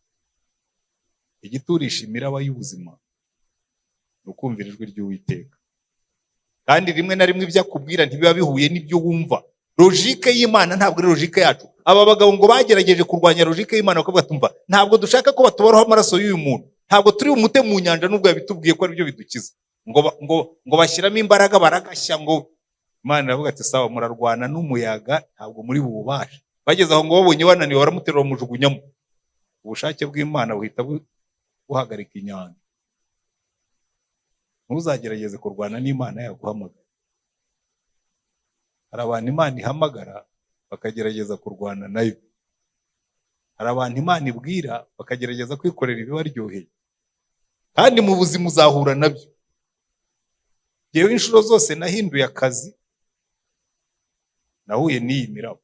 igiturisha imiraba y'ubuzima ukumvira ijwi ry'Uwiteka kandi rimwe na rimwe ibyo akubwira ntibiba bihuye n'ibyo wumva. Logike y'Imana ntabwo ari logike yacu. Aba bagabo ngo bagerageje kurwanya logike y'Imana bakavuga tumva ntabwo dushaka ko batubaraho amaraso y'uyu muntu, ntabwo turi umute mu nyanja nubwo yabitubwiye ko ari byo bidukiza, ngo bashyiramo imbaraga baragashya. Ngo Imana iravuga ati sawa, murarwana n'umuyaga ntabwo muri bubashe. Bageze aho ngo babonye wananiwe baramuterura bamujugunyamo. Ubushake bw'Imana buhita buhagarika inyanja. Ntuzagerageze kurwana n'Imana yaguhamagara. Hari abantu Imana ihamagara bakagerageza kurwana nayo. Hari abantu Imana ibwira bakagerageza kwikorera ibibaryoheye, kandi mu buzima uzahura nabyo. Yewe inshuro zose nahinduye akazi nahuye n'iyi mirabo.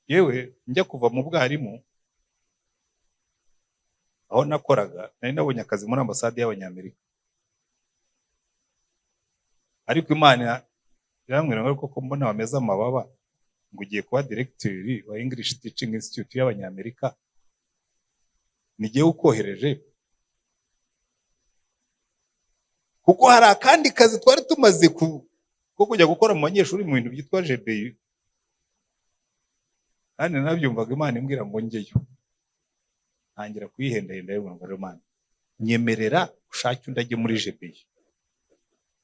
Yewe njya kuva mu bwarimu aho nakoraga nari nabonye akazi muri ambasade y'Abanyamerika, ariko Imana irambwira ngo koko mbona bameze amababa ngo ugiye kuba directeur wa English Teaching Institute y'Abanyamerika, nigiye ukohereje. Kuko hari akandi kazi twari tumaze ko kujya gukora mu banyeshuri mu bintu byitwa GBU, kandi nabyumvaga Imana imbwira ngo njyeyo. Ntangira kuyihendahenda ngo Imana nyemerera ushake undage muri GBU,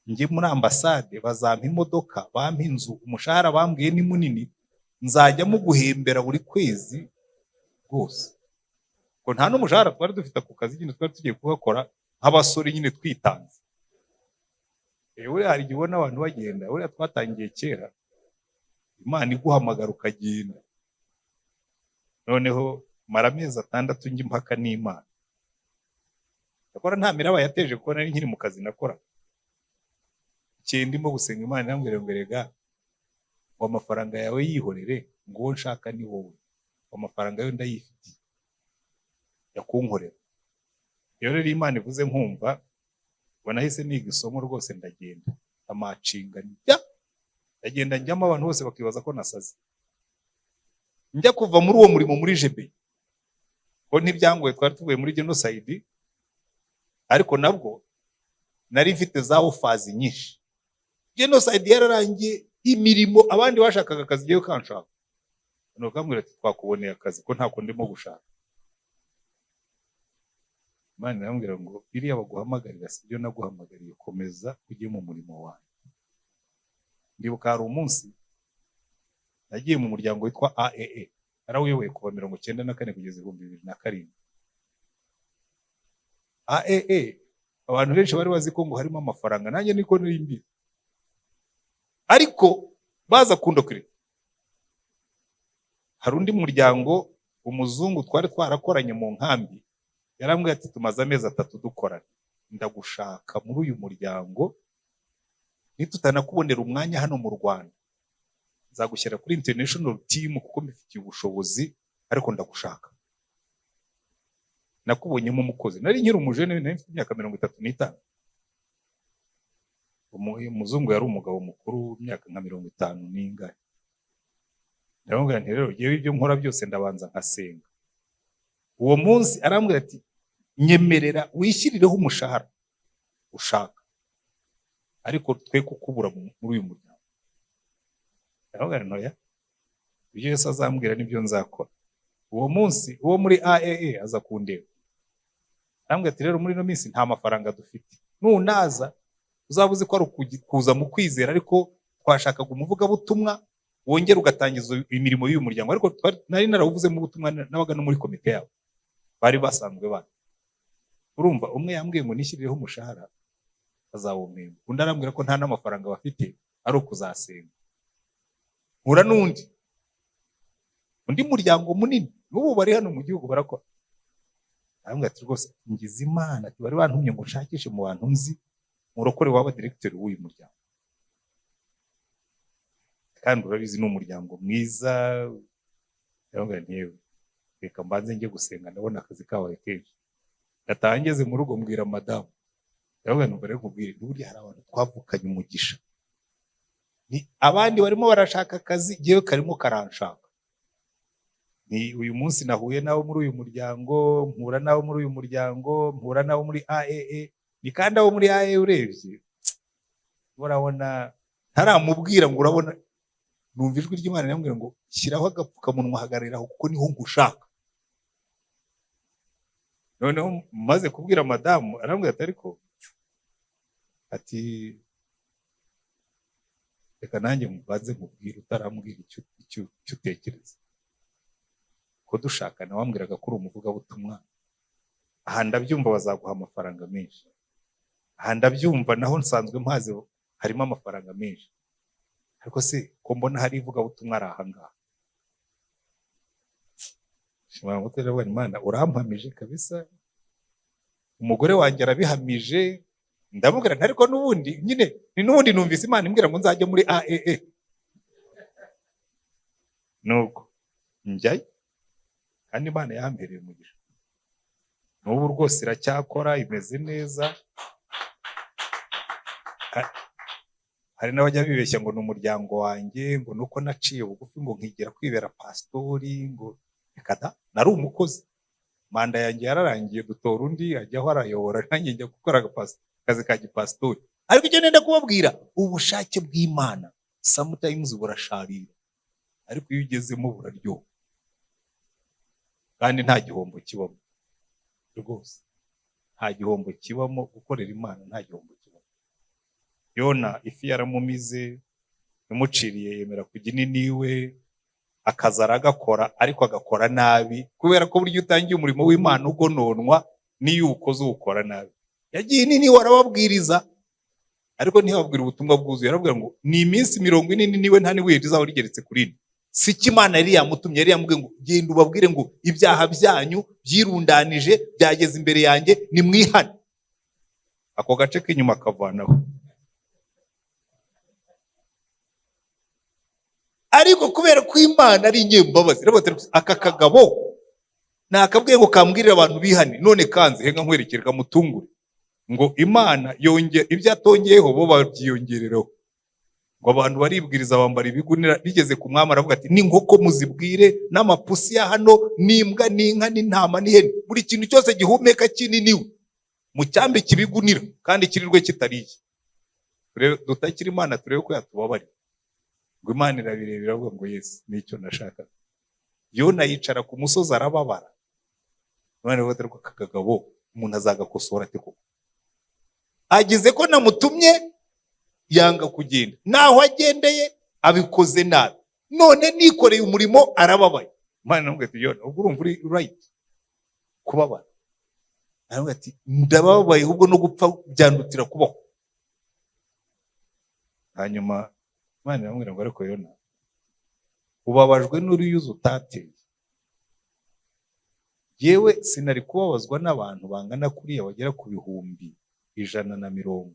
njye muri ambasade bazampa imodoka, bampa inzu, umushahara bambwiye ni munini, nzajya mu guhembera buri kwezi rwose. Ko nta n'umushahara twari dufite ku kazi nyine twari tugiye kuhakora nk'abasore nyine twitanze. Buriya hari igihe ubona abantu bagenda, buriya twatangiye kera, Imana iguhamagara ukagenda. Noneho mara amezi 6 njye impaka n'Imana. Yakora nta miraba yateje kuko nari nkiri mu kazi nakora. Ndimo gusenga Imana irambwira ngo rega ngo amafaranga yawe yihorere, ngo nshaka ni wowe, amafaranga yo ndayifitiye yakunkorera. Iyo rero Imana ivuze nkumva, nahise niga isomo rwose ndagenda amacinga ndagenda njyamo, abantu bose bakibaza ko nasaze. Njya kuva muri uwo murimo muri GBU ko ntibyangoye, twari tuvuye muri genocide, ariko nabwo nari mfite za offers nyinshi. Genocide yararangiye, imirimo abandi bashakaga akazi giye kanshaka, no kambwira ati twakuboneye akazi ko ntako ndimo gushaka. Imana irambwira ngo biriya baguhamagarira sibyo naguhamagariye, komeza ujye mu murimo wawe. Ndibuka hari umunsi nagiye mu muryango witwa AAA, arawiyoboye kuva 1994 kugeza 2007. AAA abantu benshi bari bazi ko ngo harimo amafaranga, nanjye niko nirimbi, ariko baza kundokire. Hari undi muryango umuzungu twari twarakoranye mu nkambi, yarambwiye ati tumaze amezi 3 dukorana, ndagushaka muri uyu muryango, nitutanakubonera umwanya hano mu Rwanda nzagushyira kuri international team kuko mbifitiye ubushobozi, ariko ndagushaka. Nakubonyemo umukozi, nari nkiri umujene, nari mfite imyaka 35. Umuzungu yari umugabo mukuru, imyaka nka 50 n'ingahe. Ndamubwira nti rero yewe ibyo nkora byose ndabanza nkasenga. Uwo munsi arambwira ati nyemerera wishyirireho umushahara ushaka, ariko twe kukubura muri uyu muryango. Ndamubwira ntoya, ibyo Yesu azambwira nibyo nzakora. Uwo munsi uwo muri AAA aza kundeba, arambwira ati rero muri no minsi nta mafaranga dufite, nunaza uzabuze ko ari kuza mu kwizera, ariko twashakaga umuvuga butumwa wongera ugatangiza imirimo y'uyu muryango. Ariko nari naravuze mu butumwa nabaga no muri komite yabo, bari basanzwe bana. Urumva, umwe yambwiye ngo nishyirireho umushahara azawumemba, undi arambwira ko nta n'amafaranga bafite, ari ukuzasenga. Nkura n'undi muryango munini n'ubu bari hano mu gihugu barakora. Arambwira ati rwose ngize Imana, ati bari bantumye ngo nshakishe mu bantu nzi murokore waba directeur w'uyu muryango, kandi urabizi ni umuryango mwiza. Arambwira nti yewe reka mbanze njye gusenga, ndabona akazi kawe kenshi. Ndataha ngeze mu rugo mbwira madamu, arambwira ngo rero nkubwire, burya hari abantu twavukanye umugisha, ni abandi barimo barashaka akazi, jewe karimo karanshaka. Ni uyu munsi nahuye nabo muri uyu muryango, mpura nabo muri uyu muryango, mpura nabo muri AAA, ni kandi abo muri aye urebye urabona ntaramubwira ngo urabona numva ijwi ry'Imana riramubwira ngo shyiraho agapfukamunwa hagarariraho kuko niho ngushaka. Noneho maze kubwira madamu arambwira ati ariko ati reka nanjye mubaze mubwira utarambwira icyo utekereza ko dushakana wambwiraga ko uri umuvugabutumwa, aha ndabyumva bazaguha amafaranga menshi, aha ndabyumva naho nsanzwe mpaze harimo amafaranga menshi, ariko se ko mbona hari ivugabutumwa ari aha ngaha. Shimara mutera bwa Imana urampamije kabisa, umugore wanjye arabihamije, ndamubwira ariko n'ubundi nyine ni n'ubundi numvise Imana imbwira ngo nzajye muri AEE. Nuko njyayo kandi Imana yambereye umugisha, n'ubu rwose iracyakora imeze neza. Hari n'abajya bibeshya ngo ni umuryango wanjye, ngo nuko naciye bugufi ngo nkigira kwibera pastori, ngo rekada nari umukozi, manda yanjye yararangiye, dutora undi ajyaho arayobora, nanjye njya gukora akazi ka gipastori. Ariko icyo nenda kubabwira, ubushake bw'Imana sometimes burasharira, ariko iyo ugezemo buraryoha kandi nta gihombo kibamo rwose, nta gihombo kibamo gukorera Imana, nta gihombo kibamo. Yona ifi yaramumize, yamuciriye yemera kujya ininiwe, akaza aragakora ariko agakora nabi, kubera ko buryo utangiye umurimo w'Imana ugononwa n'iyo ukoze ukora nabi. Yagiye ininiwe arababwiriza, ariko ntiyababwira ubutumwa bwuzuye, arababwira ngo ni iminsi 40 ininiwe nta nibuye rizaho rigeretse kuri ine. Si Imana yari yamutumye, yari yamubwiye ngo genda ubabwire ngo ibyaha byanyu byirundanije byageze imbere yanjye, ni mwihane. Ako gace k'inyuma kavanaho. Ariko kubera ko Imana ari inyembabazi, aka kagabo nakabwiye ngo kambwirire abantu bihane, none kanze henga nkwerekereka mutungure ngo Imana yongera ibyo atongeyeho bo babyiyongereraho, ngo abantu baribwiriza bambara ibigunira. Bigeze ku mwami aravuga ati ni nkoko muzibwire, n'amapusi ya hano, n'imbwa, n'inka, n'intama, n'ihene, buri kintu cyose gihumeka kininiwe mu cyambi kibigunira kandi kirirwe kitariye. Dutakira Imana turebe ko yatubabarira, ngo Imana irabirebera iravuga ngo Yesu nicyo nashaka. Yona yicara ku musozi arababara, none wote ko kagabo umuntu azagakosora ate ko agize ko namutumye yanga kugenda, naho agendeye abikoze nabi, none nikoreye umurimo arababaye. Imana navuga ati Yona ubwo urumva uri right kubabara? Aravuga ati ndababaye, ahubwo no gupfa byandutira kubaho. Hanyuma Imana iramubwira ngo ariko Yona ubabajwe n'uruyuzi utateye, yewe sinari kubabazwa n'abantu bangana kuriya bagera ku 110,000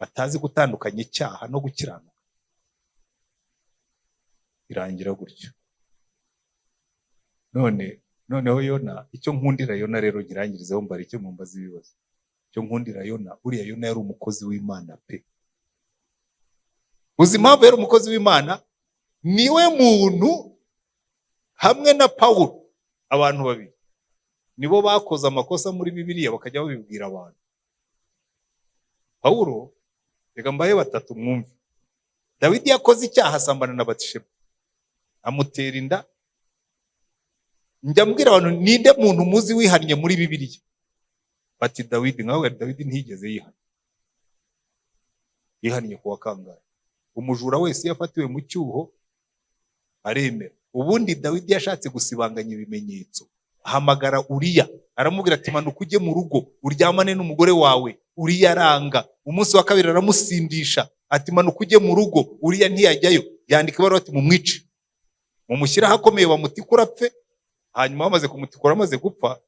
batazi gutandukanya icyaha no gukiranuka. Birangira gutyo. Noneho Yona, icyo nkundira Yona rero ngirangirizeho mbara icyo mumbaza ibibazo. Icyo nkundira Yona, uriya Yona yari umukozi w'Imana pe. Uzi impamvu yari umukozi w'Imana? Niwe muntu hamwe na Pawulo, abantu babiri nibo bakoze amakosa muri Bibiliya bakajya babibwira abantu. Pawulo, reka mbaye batatu mwumve. Dawidi yakoze icyaha asambana na Batisheba, amutera inda. Njya mbwira abantu ninde muntu muzi wihannye muri Bibiliya? Bati Dawidi. Nkaho Dawidi ntiyigeze yihana. Yihannye kuwa kangahe? Umujura wese yafatiwe mu cyuho aremera. Ubundi Dawidi yashatse gusibanganya ibimenyetso, ahamagara Uriya aramubwira ati manuka ujye mu rugo uryamane n'umugore wawe. Uriya aranga. Umunsi wa kabiri aramusindisha ati manuka ujye mu rugo. Uriya ntiyajyayo, yandika ibaruwa ati mumwice, mumushyiraho akomeye bamutikura apfe. Hanyuma bamaze kumutikura, amaze gupfa,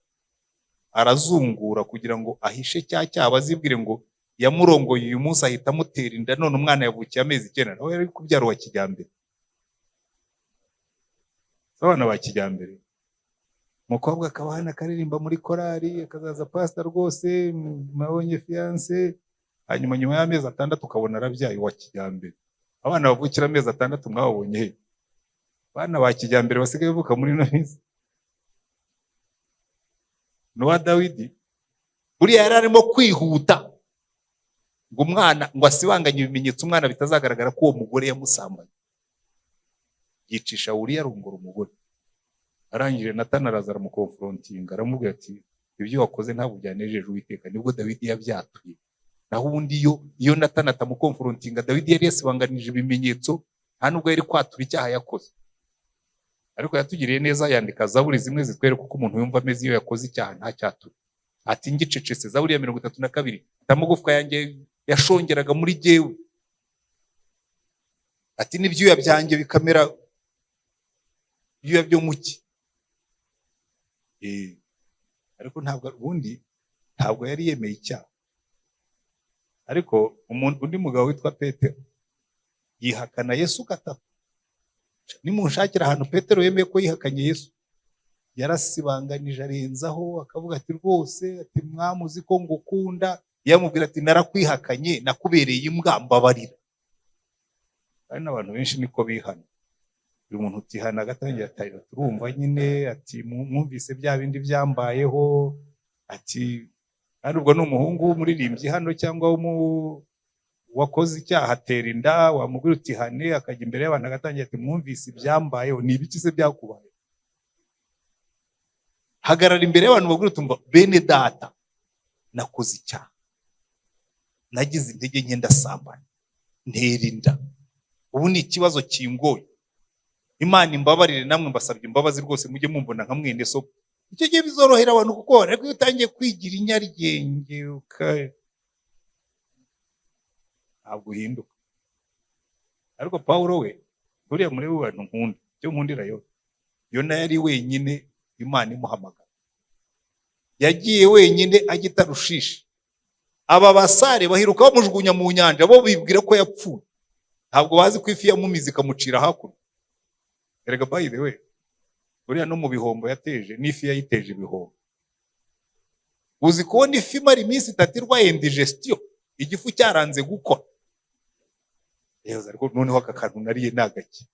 arazungura kugira ngo ahishe cya cyaha, bazibwire ngo yamurongoye uyu munsi ahita amutera inda, none umwana yavukiye amezi 9, nawe yari kubyara wa kijyambere. Abana ba kijyambere, umukobwa akabana akaririmba muri korari, akazaza pastor rwose mabonye fiance, hanyuma nyuma y'amezi 6 ukabona arabyaye wa kijyambere. Abana bavukira amezi 6 mwabonye he? Abana ba kijyambere basigaye bavuka muri no minsi. Nowa Dawidi buriya yari arimo kwihuta ngo umwana ngo asibanganye ibimenyetso umwana bitazagaragara ko uwo mugore yamusambanye. Yicisha Uriya arongora umugore. Arangije Natani araza aramukonfrontinga aramubwira ati ibyo wakoze ntabwo byanejeje Uwiteka. Nibwo Dawidi yabyatuye. Naho ubundi iyo Natani atamukonfrontinga Dawidi yari yasibanganije ibimenyetso nta nubwo yari kwatura icyaha yakoze. Ariko yatugiriye neza yandika Zaburi zimwe zitwereka uko umuntu yumva ameze iyo yakoze icyaha nta cyatura. Ati ngicecetse, Zaburi ya 32, amagufwa yanjye yashongeraga muri jyewe. Ati n'ibyuya byanjye bikamera ibyuya byo muki. Ariko ntabwo yari yemeye icyaha. Ariko undi mugabo witwa Petero yihakana Yesu gatatu. Nimunshakira ahantu Petero yemeye ko yihakanye Yesu, yarasibanganije arenzaho akavuga ati rwose ati mwamuzi ko ngukunda. Yamubwira ati narakwihakanye nakubereye imbwa mbabarira. Kandi n'abantu benshi niko bihana. Buri muntu utihana agatangira ati turumva nyine ati mwumvise bya bindi byambayeho ati kandi ubwo n'umuhungu w'umuririmbyi hano cyangwa wakoze icyaha atera inda wamubwira utihane akajya imbere y'abantu agatangira ati mwumvise ibyambayeho ni ibiki se byakubaye. Hagarara imbere y'abantu bagura utumva bene data nakoze icyaha nagize intege nke ndasambana ntera inda ubu ni ikibazo kingoye Imana imbabarire namwe mbasabye imbabazi rwose mujye mumbona nka mwene so. Icyo gihe bizorohera abantu kuko ariko iyo utangiye kwigira inyarigenge ntabwo uhinduka. Ariko Pawulo we buriya muri we bantu nkunda cyo nkundira Yona yari wenyine Imana imuhamagara. Yagiye wenyine agita Rushishi. Aba basare bahiruka bamujugunya mu nyanja bo bibwira ko yapfuye. Ntabwo bazi ko ifi yamumize ikamucira hakuno. Erega by the way buriya no mu bihombo yateje n'ifi yayiteje ibihombo. Uzi kubona ifi mara iminsi 3 irwaye indigestion igifu cyaranze gukora. Yewe ariko noneho aka kantu nariye nagaki.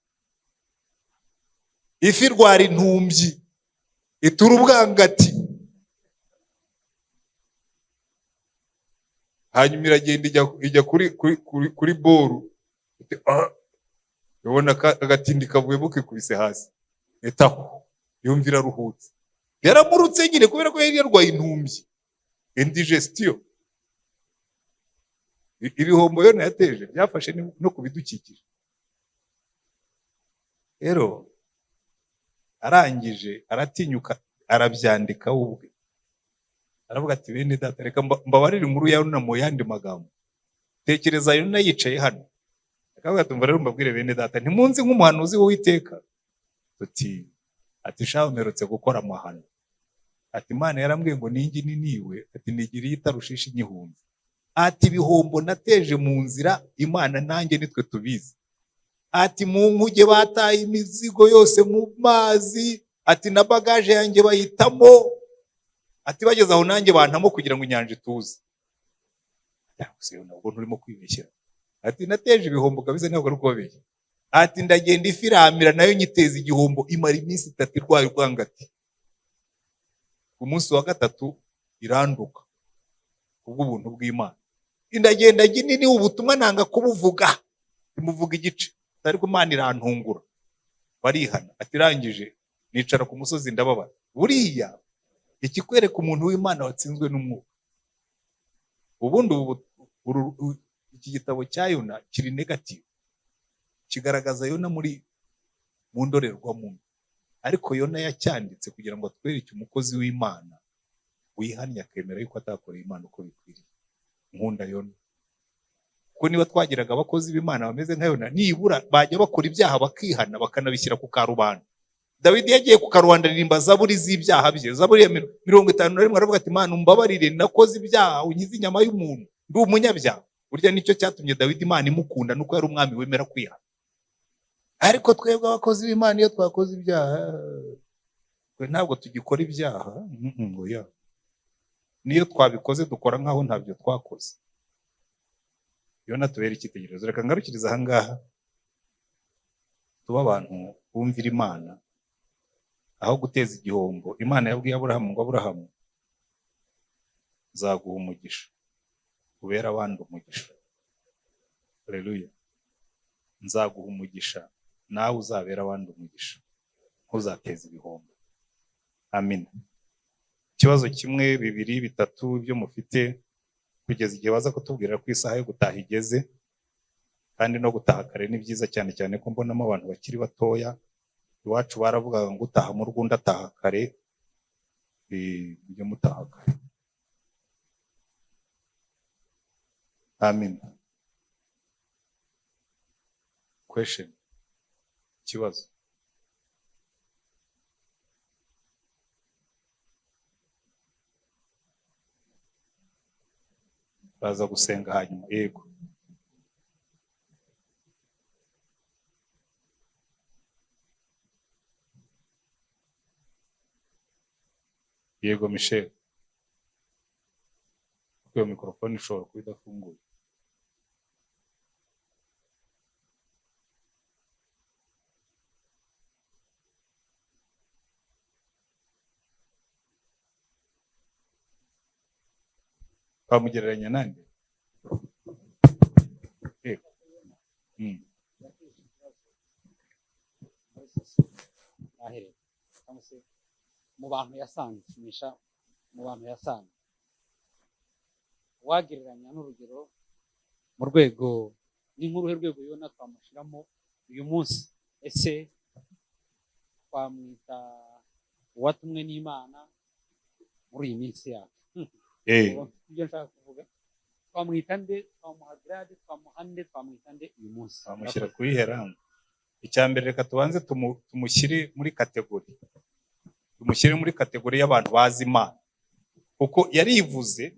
Ifi rwara intumbyi itura ubwangati hanyuma iragenda ijya kuri boru. Ubona agatindi kavuye bukikubise hasi etaho yumvira ruhutse. Yaramurutse nyine kubera ko yari yarwaye intumbyi indigestion. Ibihombo Yona yateje byafashe no kubidukikije. Rero arangije aratinyuka arabyandika ubwe. Aravuga ati bene data reka mbabarire inkuru ya Yona mu yandi magambo. Tekereza Yona yicaye hano. Akavuga ati mbarero mbabwire bene data ntimunzi nk'umuhanuzi w'Uwiteka. Ati shaho merutse gukora amahano. Ati Imana yarambwiye ngo ningi niwe ati nigiriye itarushishi nyihunze. Ati ibihombo nateje mu nzira Imana nanjye nitwe tubizi. Ati mu nkuge bataye imizigo yose mu mazi. Ati na bagaje yanjye bayitamo. Ati bageze aho nanjye bantamo kugira ngo inyanja ituze. Yakuse nabwo nturimo kwibeshyira. Ati nateje ibihombo kabisa ntabwo ari ukubabeshya. Ati ndagenda ifiramira nayo nyiteza igihombo imara iminsi 3 irwaye urwangati. Ku munsi wa gatatu iranduka kubw'ubuntu bw'Imana. Indagenda ginini ubutumwa nanga kubuvuga. Imuvuga igice. Ariko Imana irantungura. Barihana. Ati rangije nicara ku musozi ndababara. Buriya ikikwereka umuntu w'Imana watsinzwe n'umwuka. Ubundi iki gitabo cya Yona kiri negative. Kigaragaza Yona mu ndorerwamo. Ariko Yona yacyanditse kugira ngo atwereke umukozi w'Imana wihannye akemera yuko atakoreye Imana uko bikwiriye. Nkunda Yona. Kuko niba twagiraga abakozi b'Imana bameze nka Yona nibura bajya bakora ibyaha bakihana bakanabishyira ku karubanda. Dawidi yagiye ku karubanda aririmba Zaburi z'ibyaha bye. Zaburi ya 51 aravuga ati Imana umbabarire nakoze ibyaha unyize inyama y'umuntu ndi umunyabyaha. Burya nicyo cyatumye Dawidi Imana imukunda nuko yari umwami wemera kwihana. Ariko twebwe abakozi b'Imana iyo twakoze ibyaha twe ntabwo tugikora ibyaha. Niyo twabikoze dukora nkaho ntabyo twakoze. Yona tubera icyitegererezo. Reka ngarukiriza aha ngaha tuba abantu bumvira Imana aho guteza igihombo. Imana yabwiye Aburahamu ngo Aburahamu nzaguha umugisha ubera abandi umugisha. Haleluya. Nzaguha umugisha nawe uzabera abandi umugisha, ntuzateze ibihombo. Amen. Ikibazo kimwe, bibiri, bitatu ibyo mufite kugeza igihe baza kutubwira ko isaha yo gutaha igeze, kandi no gutaha kare ni byiza cyane cyane ko mbonamo abantu bakiri batoya. Iwacu baravugaga ngo utaha mu rugo ndataha kare, mujye mutaha kare. Amen. Question. Ikibazo. Baza gusenga hanyuma. Yego. Yego Michel. Iyo mikrofone ishobora kuba idafunguye. Bamugereranya nande? Yego. Ahere. Kamuse mu bantu yasanze, mu bantu yasanze. Wagereranya n'urugero mu rwego n'inkuru rwego Yona twamushiramo uyu munsi, ese twamwita uwatumwe n'Imana muri iyi minsi yacu? Ibyo nshaka kuvuga, twamwita nde, twamuha grade, twamuha nde, twamwita nde uyu munsi? Twamushyira kuyihera. Icyambere reka tubanze tumushyire muri kategori. Tumushyire muri kategori y'abantu bazi Imana, kuko yarivuze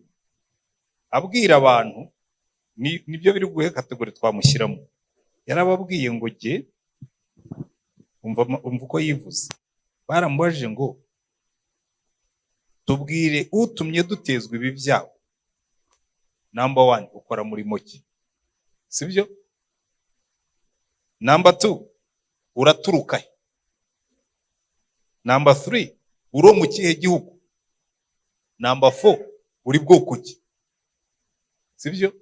abwira abantu, nibyo biri guhe kategori twamushyiramo. Yarababwiye ngo jye, umva uko yivuze. Baramubajije ngo tubwire utumye dutezwa ibi byago. Number 1, ukora muri moki, sibyo? Number 2, uraturuka he? Number 3, uro mu kihe gihugu? Number 4, uri bwoko ki? Sibyo?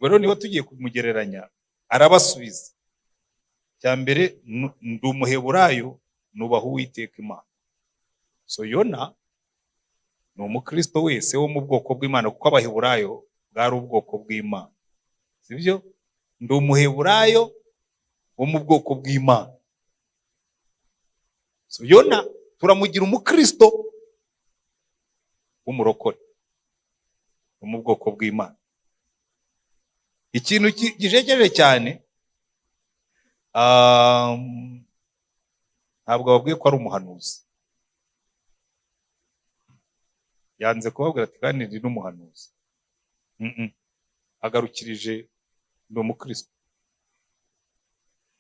Rero niba tugiye kumugereranya, arabasubiza. Cyambere, ndi umuheburayo, nubaha Uwiteka Imana. So Yona ni umukristo wese wo mu bwoko bw'Imana, kuko abaheburayo bwari ubwoko bw'Imana. Sibyo? Ndi umuheburayo wo mu bwoko bw'Imana. So Yona turamugira umukristo w'umurokore wo mu bwoko bw'Imana. Ikintu gijejeje cyane, ntabwo babwiye ko ari umuhanuzi. Yanze kubabwira ati kandi ndi n'umuhanuzi. Agarukirije ndi umukristo.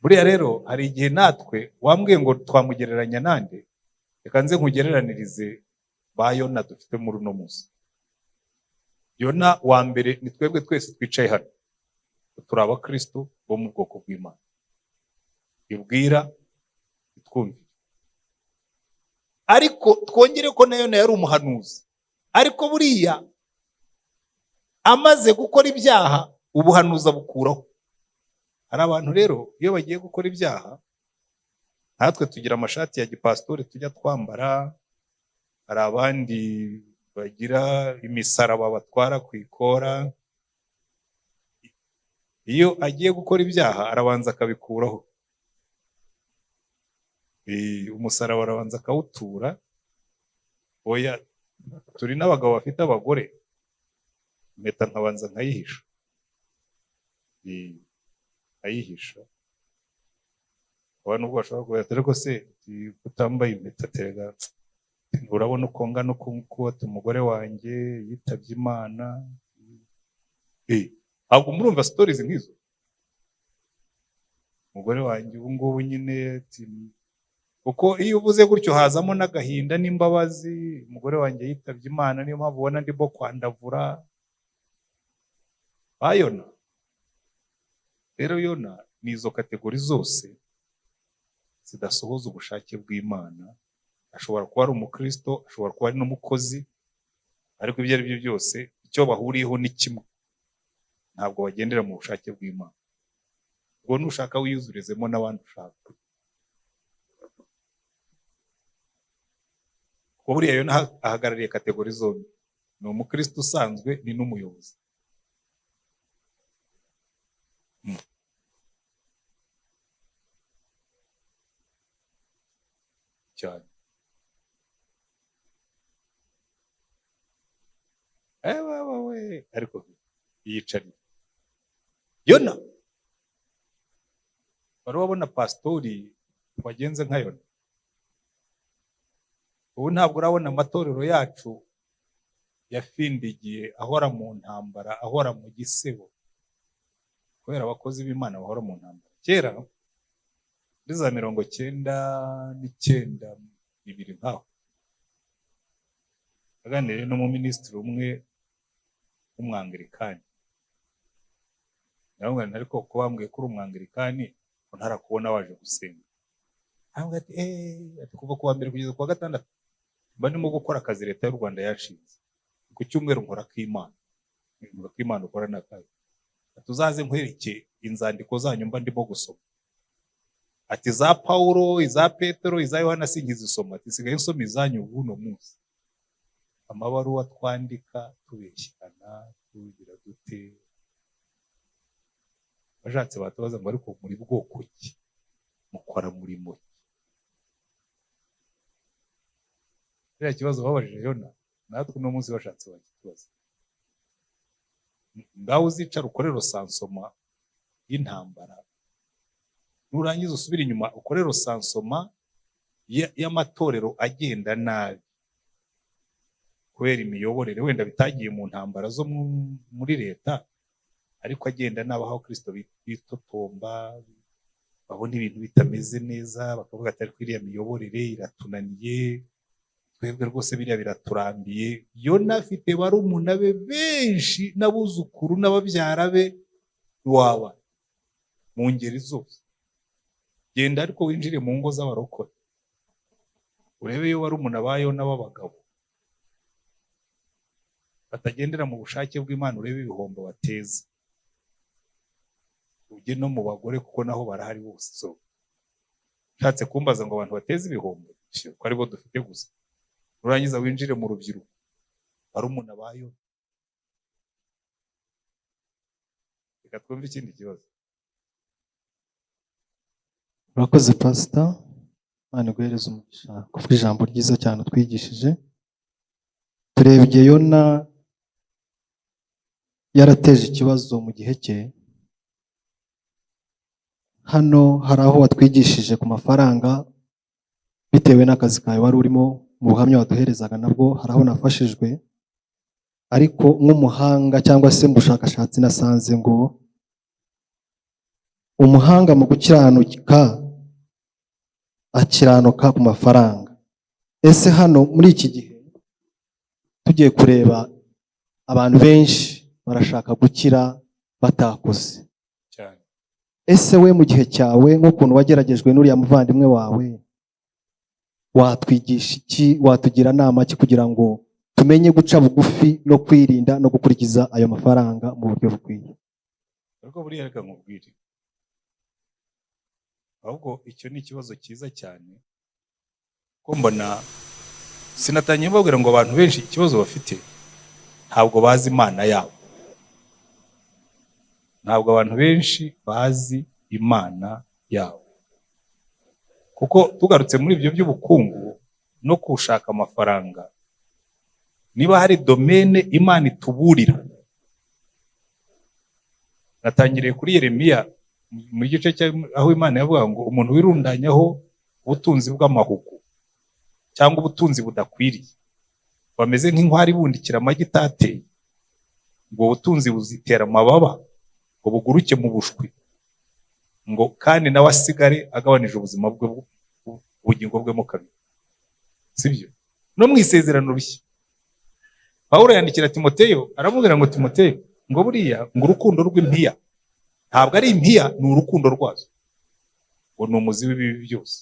Buriya rero hari igihe natwe wambwiye ngo twamugereranya nande, reka nze nkugereranirize ba Yona dufite muri uno munsi. Yona wa mbere ni twebwe twese twicaye hano, turi abakristo bo mu bwoko bw'Imana. Ibwira itwumvira. Ariko twongere ko na Yona yari umuhanuzi. Ariko buriya amaze gukora ibyaha, ubuhanuzi bukuraho. Hari abantu rero iyo bagiye gukora ibyaha, natwe tugira amashati ya gipastori tujya twambara, hari abandi bagira imisaraba batwara ku ikora. Iyo agiye gukora ibyaha arabanza akabikuraho. Umusaraba arabanza akawutura. Oya, turi n'abagabo bafite abagore, impeta nkabanza nkayihisha. Ayihisha. Abantu bashobora kuvuga ati ariko se utambaye impeta terega, urabona uko ngana uko umugore wanjye yitabye Imana. Ahubwo murumva stories nk'izo. Umugore wanjye ubu ngubu nyine, uko iyo uvuze gutyo hazamo n'agahinda n'imbabazi. Umugore wanjye yitabye Imana, niyo mpamvu ubona ndimo kwandavura. Bayona rero, Yona ni izo kategori zose zidasohoza ubushake bw'Imana. Ashobora kuba ari umukristo, ashobora kuba ari n'umukozi, ariko ibyo ari byo byose icyo bahuriyeho ni kimwe, ntabwo bagendera mu bushake bw'Imana. Ubwo nushaka wiyuzurizemo n'abandi ushaka. Kuko buriya yo ahagarariye kategori zombi, ni umukristo usanzwe ni n'umuyobozi. Cyane. We ariko yicariye Yona, wari wabona pasitori wagenze nka Yona? Ubu ntabwo urabona amatorero yacu yafindigiye, ahora mu ntambara, ahora mu gisebo, kubera abakozi b'Imana bahora mu ntambara. Kera muri za 99 bibiri nkaho aganiriye n'umuminisitiri umwe w'umwangilikani, nawe ariko ko bambwiye ko uri umwangilikani ko ntarakubona waje gusenga. Ahambwa ati kuva ku wa mbere kugeza ku wa gatandatu mba ndimo gukora akazi leta y'u Rwanda yashinze, ku cyumweru nkora k'Imana, nkora k'Imana ukora n'akazi. Tuzaze nkwereke inzandiko zanyu mba ndimo gusoma. Ati za Paulo, iza Petero, iza Yohana sinkizisoma, ati sigaye nsoma izanyu buno munsi. Amabaruwa twandika tubeshyana tugira dute. Bashatse batubaza ngo ariko muri bwoko ki, mukora murimo ki? Kiriya kibazo babajije Yona, natwe uno munsi bashatse bakitubaza. Ngaho uzicara ukorera sansoma y'intambara, nurangiza usubira inyuma ukorera sansoma y'amatorero agenda nabi kubera imiyoborere wenda bitagiye mu ntambara zo muri leta, ariko agenda nabi aho Kristo bitotomba, babona ibintu bitameze neza, bakavuga ati ariko iriya miyoborere iratunaniye, twebwe rwose biriya biraturambiye. Yona afite barumuna be benshi n'abuzukuru n'ababyara be waba mu ngeri zose. Genda ariko winjire mu ngo z'abarokore urebe yo barumuna ba Yona b'abagabo batagendera mu bushake bw'Imana, urebe ibihombo bateza. Ujye no mu bagore kuko naho barahari bose. So nshatse kumbaza ngo abantu bateze ibihombo ko ari bo dufite gusa, urangiza winjire mu rubyiruko barumuna ba Yona. Reka twumve ikindi kibazo. Urakoze Pastor, Imana iguhereze umugisha kuko ijambo ryiza cyane twigishije. Turebye Yona yarateje ikibazo mu gihe cye. Hano hari aho watwigishije ku mafaranga bitewe n'akazi kawe wari urimo, mu buhamya waduherezaga nabwo hari aho nafashijwe, ariko nk'umuhanga cyangwa se mu bushakashatsi nasanze ngo umuhanga mu gukiranuka akiranuka ku mafaranga. Ese hano muri iki gihe tugiye kureba abantu benshi barashaka gukira batakoze cyane. Ese we mu gihe cyawe nk'ukuntu wageragejwe n'uriya muvandimwe wawe, watwigisha iki, watugira nama ki kugira ngo tumenye guca bugufi no kwirinda no gukurikiza ayo mafaranga mu buryo bukwiye? Ariko buriya reka nkubwire, ahubwo icyo ni ikibazo cyiza cyane ko mbona sinatangiye mbabwira ngo abantu benshi ikibazo bafite ntabwo bazi Imana yabo. Ntabwo abantu benshi bazi Imana yabo, kuko tugarutse muri ibyo by'ubukungu no kushaka amafaranga, niba hari domene Imana ituburira. Natangiriye kuri Yeremiya mu gice aho Imana yavuga ngo umuntu wirundanyaho ubutunzi bw'amahugu cyangwa ubutunzi budakwiriye bameze nk'inkwari bundikira amagi itateye, ngo ubutunzi buzitera amababa ngo buguruke mu bushwi, ngo kandi nawe asigare agabanije ubuzima bwe, ubugingo bwe mu kabiri. Sibyo? No mu isezerano rishya Pawulo yandikira Timoteyo, aramubwira ngo Timoteyo, ngo buriya ngo urukundo rw'impiya ntabwo ari impiya, ni urukundo rwazo, ngo ni umuzi w'ibibi byose,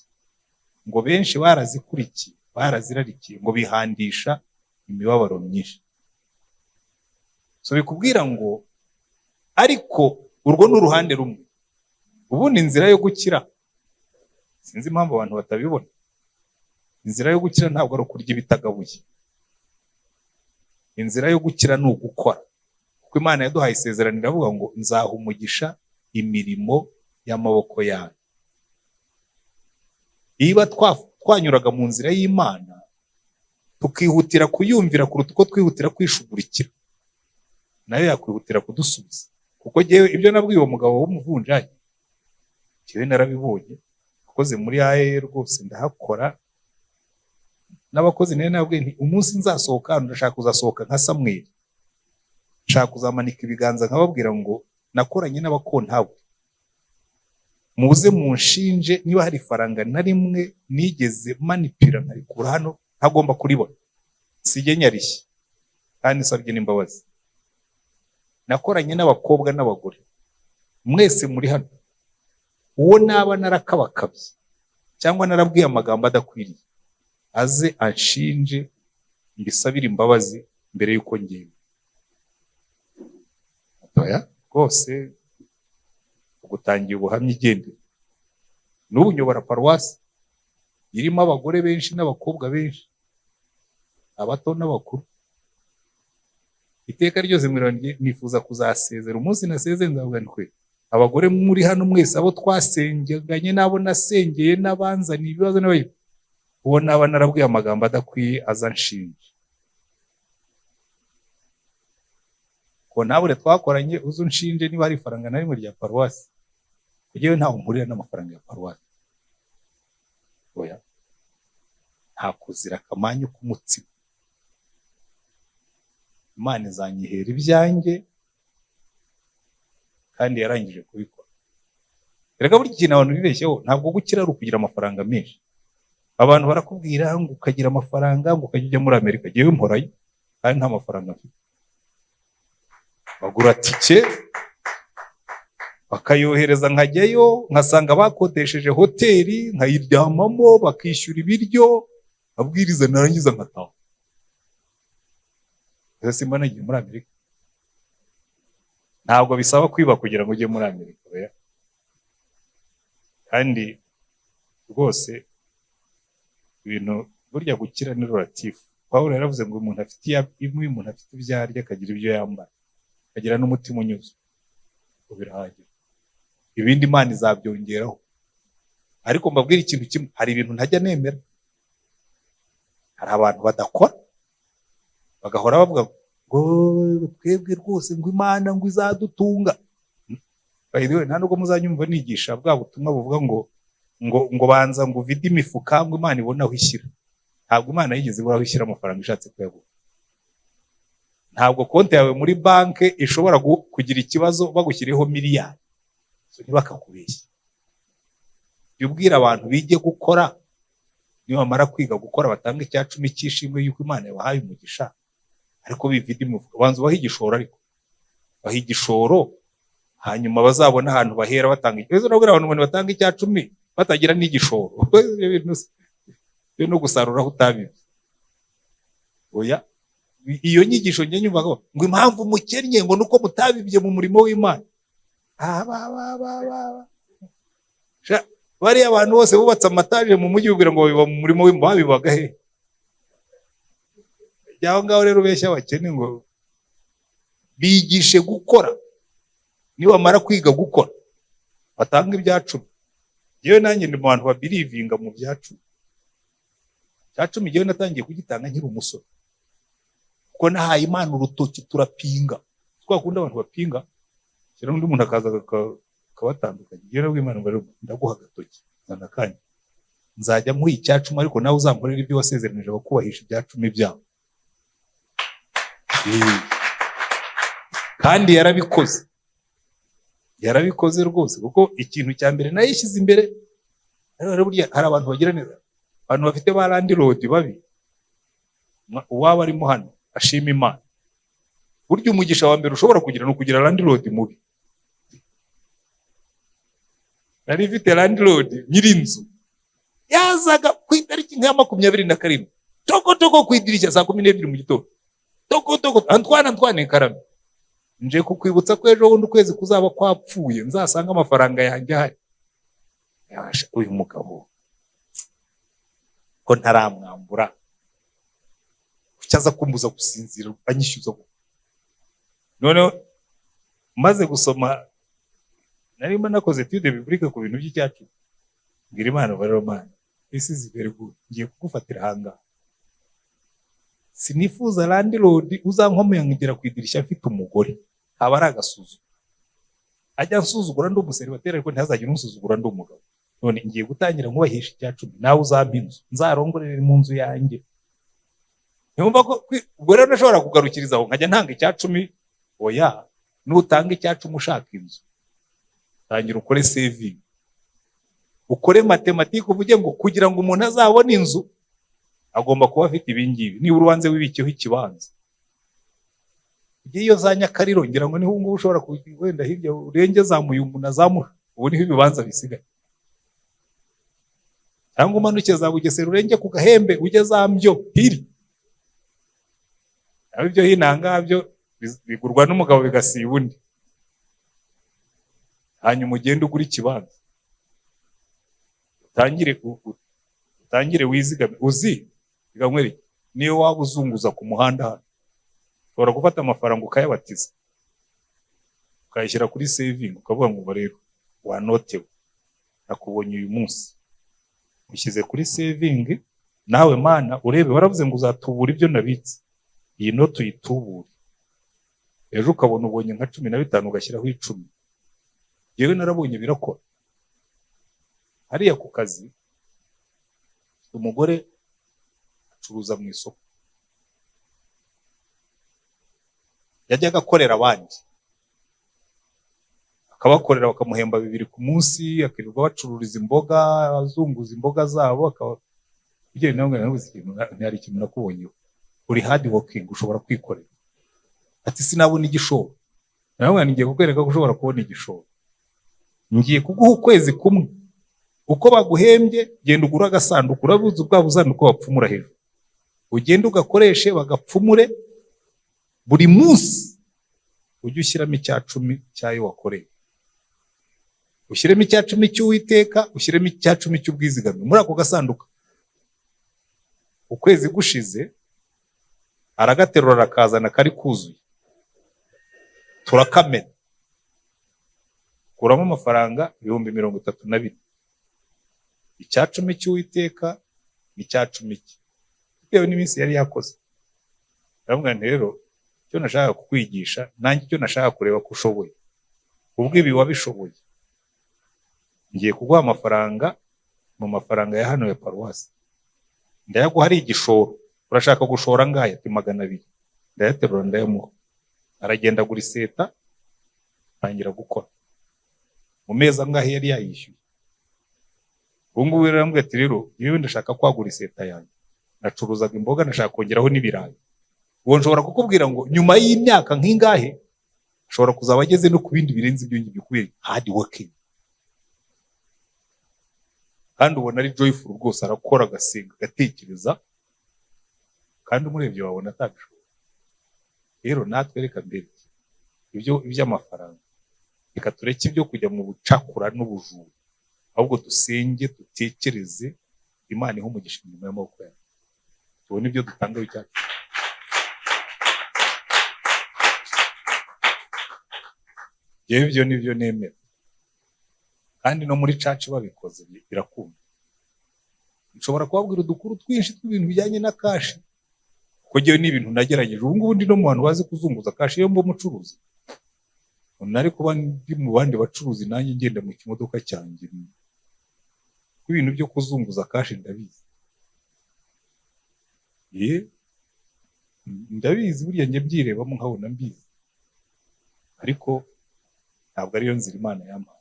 ngo benshi barazikurikiye barazirarikiye, ngo bihandisha imibabaro myinshi. so bikubwira ngo ariko urwo ni uruhande rumwe. Ubundi inzira yo gukira, sinzi impamvu abantu batabibona, inzira yo gukira ntabwo ari ukurya ibitagabuye. Inzira yo gukira ni ugukora, kuko Imana yaduhaye isezerano iravuga ngo nzaha umugisha imirimo y'amaboko yanyu. Niba twanyuraga mu nzira y'Imana tukihutira kuyumvira kuruta uko twihutira kwishugurikira, nayo yakwihutira kudusubiza. Kuko jewe ibyo nabwiye uwo mugabo w'umuvunjayi, jewe narabibonye, akoze muri AE rwose ndahakora. N'abakozi nene nabwiye nti umunsi nzasohoka ndashaka kuzasohoka nka Samweli, nshaka kuzamanika ibiganza nkababwira ngo nakoranye n'abakontabwe, muze munshinje niba hari faranga na rimwe nigeze manipira nkarikura hano ntagomba kuribona, sijye nyarishye kandi nsabye n'imbabazi. Nakoranye n'abakobwa n'abagore, mwese muri hano, uwo naba narakabakabye cyangwa narabwiye amagambo adakwiriye aze anshinje mbisabire imbabazi mbere yuko ngenda. Oya rwose ugutangiye ubuhamya igendere. N'ubu nyobora paruwasi irimo abagore benshi n'abakobwa benshi, abato n'abakuru. Iteka ryose mwiranye nifuza kuzasezera. Umunsi nasezeye nzavuga nti abagore muri hano mwese, abo twasenganye n'abo nasengeye n'abanzaniye ibibazo n'abayo, uwo naba narabwiye amagambo adakwiye azanshinje. Ko nabure twakoranye uzunshinje niba hari faranga na rimwe rya paruwasi, kugiye ntaho mpurira n'amafaranga ya paruwasi. Oya, nta kuzira akamanyu k'umutsima. Imana izanyihera ibyanjye kandi yarangije kubikora. Erega buri kintu abantu bibeshyeho, ntabwo gukira ari ukugira amafaranga menshi. Abantu barakubwira ngo ukagira amafaranga ngo ukajya muri Amerika, jewe mporayo kandi nta mafaranga mfite. Bagura tike bakayohereza nkajyayo, nkasanga bakodesheje hoteli nkayiryamamo, bakishyura ibiryo, abwiriza narangiza nkataha. Ese Imana igiye muri Amerika? Ntabwo bisaba kwiba kugira ngo ujye muri Amerika. Oya, kandi rwose ibintu burya gukira ni relative. Pawulo yaravuze ngo umuntu afite ibyo arya akagira ibyo yambara, akagira n'umutima unyuze, birahagije. Ibindi Imana izabyongeraho. Ariko mbabwira ikintu kimwe, hari ibintu ntajya nemera. Hari abantu badakora, bagahora bavuga ngo twebwe rwose ngo Imana ngo izadutunga. Bayidewe nta nubwo muzanyumva nigisha bwa butumwa buvuga ngo banza ngo uvide imifuka ngo Imana ibone aho ishyira. Ntabwo Imana yigeze ibura aho ishyira amafaranga ishatse kuyaguha. Ntabwo konti yawe muri banke ishobora kugira ikibazo bagushyiriyeho miliyari, so ntibakakubeshye. Ubwira abantu bige gukora, niba bamara kwiga gukora batanga icyacumi cy'ishimwe yuko Imana yabahaye umugisha. Ariko bivide imifuka, banza ubahe igishoro, ariko bahe igishoro hanyuma bazabona ahantu bahera batanga. Ejo nabwira abantu ngo batanga icyacumi batagira n'igishoro, yo no gusarura aho utabibye. Oya, iyo nyigisho njye nyumva ngo impamvu mukennye ngo nuko mutabibye mu murimo w'Imana. Bariya abantu bose bubatse amataje mu mujyi ubwira ngo biba mu murimo w'Imana, babibaga he? Yaho ngaho rero beshya abakene ngo bigishe gukora, niba bamara kwiga gukora batanga ibyacumi. Yewe nanjye ndi mu bantu babirivinga mu byacumi. Icyacumi jewe natangiye kugitanga nkiri umusore, kuko nahaye Imana urutoki turapinga. Twakunda abantu bapinga, kera undi muntu akaza akabatandukanye. Jewe nabwo Imana ngo ndaguha agatoki zana kanya, nzajya muha icyacumi ariko nawe uzamporera ibyo wasezeranije bakubahisha ibyacumi byabo. Kandi yarabikoze rwose, kuko ikintu cya mbere nayishyize imbere. Rero burya hari abantu bagira neza, abantu bafite ba landlord babi, uwaba arimo hano ashima Imana. Burya umugisha wa mbere ushobora kugira no kugira landlord mubi. Nari mfite landlord nyirinzu yazaga ku itariki nka 27 toko ku idirishya saa 12 mu gitondo, toko Antoine Karame, nje kukwibutsa ko ejo bundi ukwezi kuzaba kwapfuye nzasanga amafaranga yanjye ahari. Yabasha uyu mugabo ko ntaramwambura cyaza kumbuza gusinzira anyishyuza. Noneho maze gusoma narimo nakoze etude biblique ku bintu by'icyacu, ngira Imana barero Mana, isi ziberego ngiye kugufatira hanga. Sinifuza landlord uzankomeye ngira kwidirisha afite umugore aba ari agasuzu ajya nsuzugura ndi umuseribateri ariko ntazagira umusuzugura ndi umugabo. None ngiye gutangira nkubahisha icyacumi nawe uzampa inzu nzarongorere mu nzu yanjye. Nyumva ko ubwo rero nashobora kugarukiriza aho nkajya ntanga icyacumi. Oya, nutanga icyacumi ushaka inzu tangira ukore saving, ukore matematike, uvuge ngo kugira ngo umuntu azabone inzu agomba kuba afite ibingibi. Niba urubanze wibikeho ikibanza iyo za Nyakariro ngira ngo niho ngubu ushobora wenda hirya urenge zamuye umuntu azamuha, ubu niho ibibanza bisigaye. Cyangwa umanuke za Bugesera urenge ku Gahembe ujye zambyo hiri, naho ibyo hinanga byo bigurwa n'umugabo bigasiba undi, hanyuma ugende ugura ikibanza utangire wizigame. Uzi bigamwere niyo waba uzunguza ku muhanda hano ushobora gufata amafaranga ukayabatiza ukayishyira kuri saving ukavuga ngo rero wanotewe nakubonye uyu munsi ushyize kuri saving, nawe Mana urebe waravuze ngo uzatubura ibyo nabitse, iyi note uyitubure. Ejo ukabona ubonye nka 15 ugashyiraho 10. Yewe narabonye birakora. Hariya ku kazi umugore acuruza mu isoko, yajyaga akorera abandi akabakorera bakamuhemba 2 ku munsi, akirirwa bacururiza imboga azunguza imboga zabo. Akaba bigenda nawe nabuze ikintu ntari ikintu nakubonyeho, uri hard working ushobora kwikorera. Ati sinabona igishoro, nawe ngiye kukwereka ko ushobora kubona igishoro. Ngiye kuguha ukwezi kumwe, uko baguhembye genda ugura agasanduku, urabuze ubwa buzanduko bapfumura hejuru, ugenda ugakoreshe bagapfumure buri munsi. Ujye ushyiramo icyacumi cyayo wakoreye, ushyiremo icyacumi cy'Uwiteka, ushyiremo icyacumi cy'ubwizigame muri ako gasanduku. Ukwezi gushize aragaterura arakazana kari kuzuye, turakamena kuramo amafaranga 32,000. Icyacumi cy'Uwiteka ni icyacumi cye bitewe n'iminsi yari yakoze. Ndavuga nti rero cyo nashaka kukwigisha nanjye cyo nashaka kureba ko ushoboye, ubwo ibi wabishoboye ngiye kuguha amafaranga mu mafaranga ya hano ya paruwasi, ndayaguha ari igishoro. Urashaka gushora ngahe? Ati 200. Ndayaterura ndayamuha, aragenda gura iseta tangira gukora. Mu meza ngahe yari yayishyuye. Ubungu rero ambwe ati rero yewe ndashaka kwagura iseta yanjye, nacuruzaga imboga ndashaka kongeraho n'ibirayi. Uwo nshobora kukubwira ngo nyuma y'imyaka nk'ingahe ashobora kuzaba ageze no ku bindi birenze ibyo ngibyo kubera hard working. Kandi ubona ari joyful rwose, arakora agasenga gatekereza, kandi umurebye wabona atabishobora. Rero natwe reka mbere ibyo iby'amafaranga reka tureke ibyo kujya mu bucakura n'ubujura, ahubwo dusenge dutekereze Imana iho umugisha inyuma y'amaboko yacu, tubone ibyo dutanga w'icyacu. Yewe ibyo nibyo nemera, kandi no muri church babikoze birakunda. Nshobora kubabwira udukuru twinshi tw'ibintu bijyanye na kashi, kuko giye n'ibintu nagerageje. Ubu ngubu ndi no mu bantu bazi kuzunguza kashi iyo mbo mucuruzi. Nari kuba ndi mu bandi bacuruzi nanjye ngenda mu kimodoka cyanjye. Ibintu byo kuzunguza kashi ndabizi. Ndabizi burya njye byirebamo nkabona mbizi. Ariko ntabwo ariyo nzira Imana yampaye.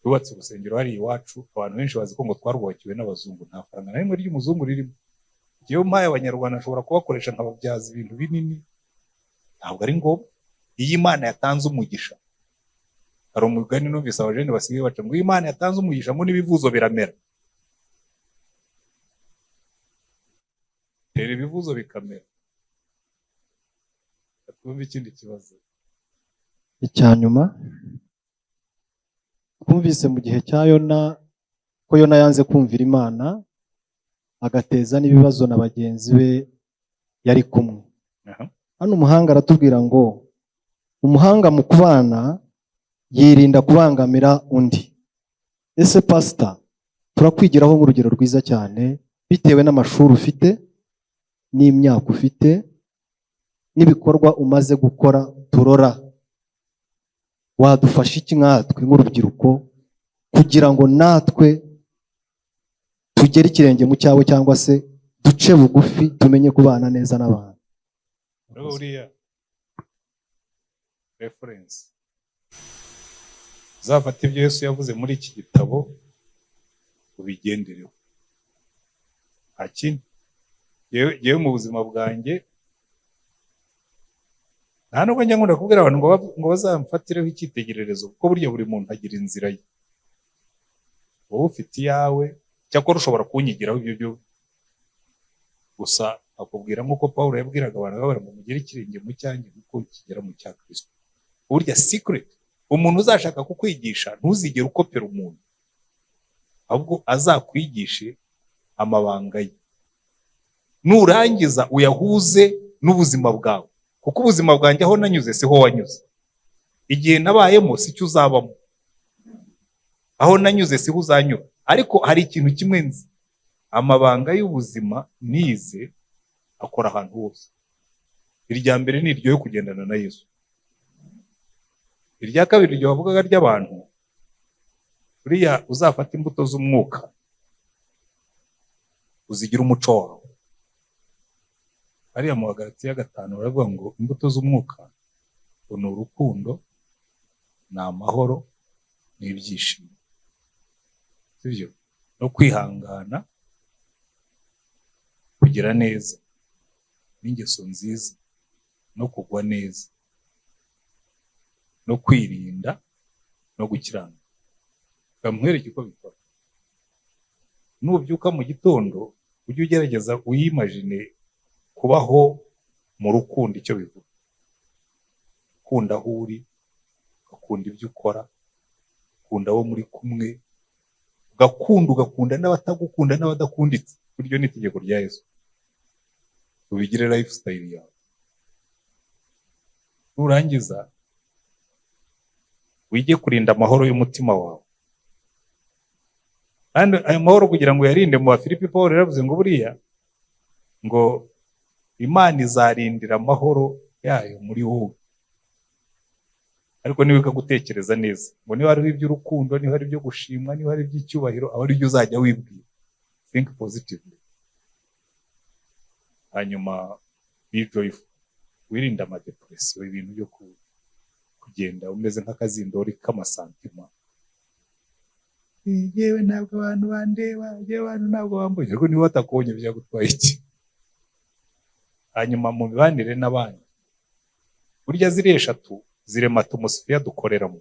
Tubatse urusengero hari iwacu, abantu benshi bazi ko ngo twarwubakiwe n'abazungu, nta faranga na rimwe ry'umuzungu ririmo. Iyo mpaye abanyarwanda nshobora kubakoresha nkababyaza ibintu binini, ntabwo ari ngombwa. Iyi Imana yatanze umugisha, hari umugani numvise abajene basigaye baca ngo Imana yatanze umugisha ngo n'ibivuzo biramera. Rero ibivuzo bikamera. twumve ikindi kibazo. icya nyuma twumvise mu gihe cya Yona ko Yona yanze kumvira Imana agateza n'ibibazo na bagenzi be yari kumwe. Hano umuhanga aratubwira ngo umuhanga mu kubana yirinda kubangamira undi. Ese pastor, turakwigiraho nk'urugero rwiza cyane bitewe n'amashuri ufite n'imyaka ufite n'ibikorwa umaze gukora turora. Wadufasha iki nkatwe nk'urubyiruko kugira ngo natwe tugere ikirenge mu cyawe cyangwa se duce bugufi tumenye kubana neza n'abantu? Uriya reference uzafata ibyo Yesu yavuze muri iki gitabo ubigendereho. Nta kindi. Yewe mu buzima bwanjye nta nubwo njya nkunda kubwira abantu ngo bazamfatireho icyitegererezo, kuko burya buri muntu agira inzira ye. Wowe ufite iyawe, cyakora ushobora kunyigiraho ibyo byo gusa akubwira nk'uko Pawulo yabwiraga abantu ngo mugire ikirenge mu cyanjye kuko kigera mu cya Kristo. Burya secret umuntu uzashaka kukwigisha ntuzigere ukopera umuntu, ahubwo azakwigishe amabanga ye, nurangiza uyahuze n'ubuzima bwawe, kuko ubuzima bwanjye aho nanyuze siho wanyuze, igihe nabayemo si cyo uzabamo, aho nanyuze siho uzanyura. Ariko hari ikintu kimwe nzi, amabanga y'ubuzima nize akora ahantu hose. Irya mbere ni iryo yo kugendana na Yesu. Irya kabiri iryo bavugaga ry'abantu, buriya uzafata imbuto z'umwuka uzigira umuco wawe. Hariya mu Bagalatiya 5 baravuga ngo imbuto z'umwuka ni urukundo, ni amahoro, ni ibyishimo, sibyo? No kwihangana, kugira neza, n'ingeso nziza, no kugwa neza, no kwirinda, no gukiranuka. Kamwereke uko bikora. Nubyuka mu gitondo ujye ugerageza uyimagine kubaho mu rukundo icyo bivuga. Kunda aho uri, ugakunda ibyo ukora, ukunda abo muri kumwe, ugakunda n'abatagukunda n'abadakunditse. Buryo ni itegeko rya Yesu. Ubigire lifestyle yawe. Nurangiza wige kurinda amahoro y'umutima wawe. Kandi ayo mahoro kugira ngo yarinde mu Bafilipi, Pawulo yaravuze ngo buriya ngo Imana izarindira amahoro yayo muri wowe. Ariko niba gutekereza neza, ngo niba ari iby'urukundo, niba ari ibyo gushimwa, niba ari iby'icyubahiro, aba ari byo uzajya wibwira. Think positively. Hanyuma be joyful. Wirinda amadepresiyo, ibintu byo kugenda umeze nk'akazindori k'amasantima. Yewe ntabwo abantu bandeba, yewe abantu ntabwo bambuye, ariko niba batakubonye byagutwaye iki? Hanyuma mu mibanire n'abandi, burya ziri eshatu zirema atmosphere dukoreramo.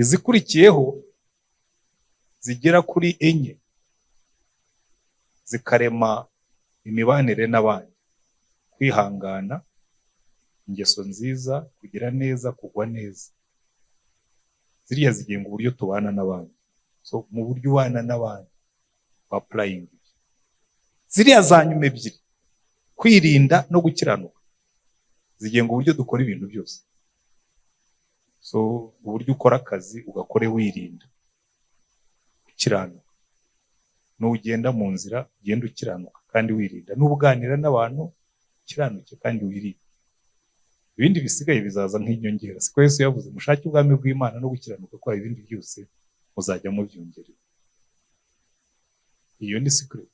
Izikurikiyeho zigera kuri 4 zikarema imibanire n'abandi: kwihangana, ingeso nziza, kugira neza, kugwa neza. Ziriya zigenga uburyo tubana n'abandi. So mu buryo ubana n'abandi applying. Ziriya zanyuma ebyiri, kwirinda no gukiranuka, zigenga uburyo dukora ibintu byose. So uburyo ukora akazi ugakore wirinda, ukiranuka. Nugenda mu nzira ugenda ukiranuka kandi wirinda. Nubuganira n'abantu ukiranuke kandi wirinda. Ibindi bisigaye bizaza nk'inyongera. Siko Yesu yavuze mushake ubwami bw'Imana no gukiranuka, ko ibindi byose muzajya mubyongerera. Iyo ni secret.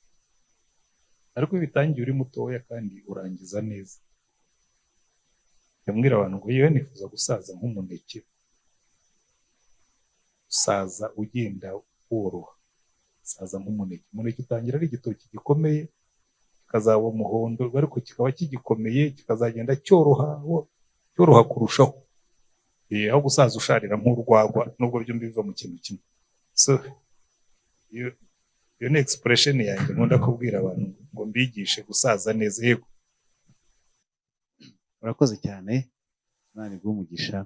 Ariko bitangiye uri mutoya kandi urangiza neza. Yambwira abantu ngo yewe nifuza gusaza nk'umuneke. Usaza ugenda woroha. Saza nk'umuneke. Umuneke utangira ari igitoki gikomeye, kikazaba umuhondo, ariko kikaba kigikomeye, kikazagenda cyoroha kurushaho. Aho gusaza usharira nk'urwagwa, nubwo byo biva mu kintu kimwe. So iyo ni expression yanjye nkunda kubwira abantu ngo mbigishe gusaza neza. Yego urakoze cyane, Imana iguhe umugisha.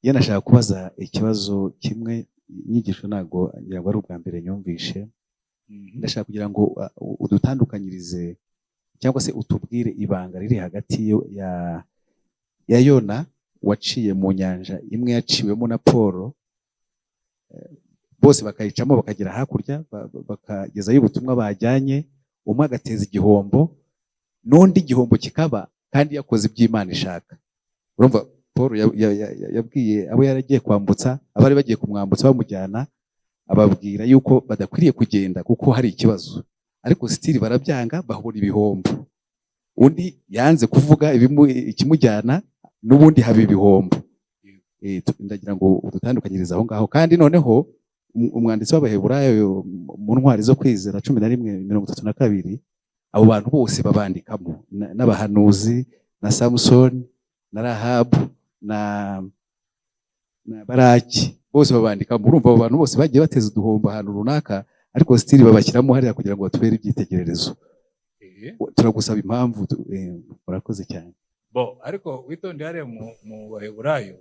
Iyo nashaka kubaza ikibazo kimwe, inyigisho ntabwo ngira ngo ari ubwa mbere nyumvishe. Ndashaka kugira ngo udutandukanyirize cyangwa se utubwire ibanga riri hagati ya Yona waciye mu nyanja imwe yaciwemo na Pawulo, bose bakayicamo bakagera hakurya bakagezayo ubutumwa bajyanye, umwe agateza igihombo n'undi igihombo kikaba kandi yakoze iby'Imana ishaka. Urumva Pawulo yabwiye abo yaragiye kwambutsa, abari bagiye kumwambutsa bamujyana, ababwira yuko badakwiriye kugenda kuko hari ikibazo, ariko sitiri barabyanga, bahura ibihombo. Undi yanze kuvuga ikimujyana, n'ubundi haba ibihombo. Ndagira ngo udutandukanyirize aho ngaho. Kandi noneho umwanditsi w'Abaheburayo mu ntwari zo kwizera 11:32, abo bantu bose babandikamo, n'abahanuzi na Samson na Rahabu na Baraki, bose babandikamo. Urumva abo bantu bose bagiye bateza uduhombo ahantu runaka, ariko sitiri babashyiramo hariya kugira ngo batubere ibyitegererezo. Turagusaba impamvu. Murakoze cyane. Ariko witonde hariya mu Baheburayo,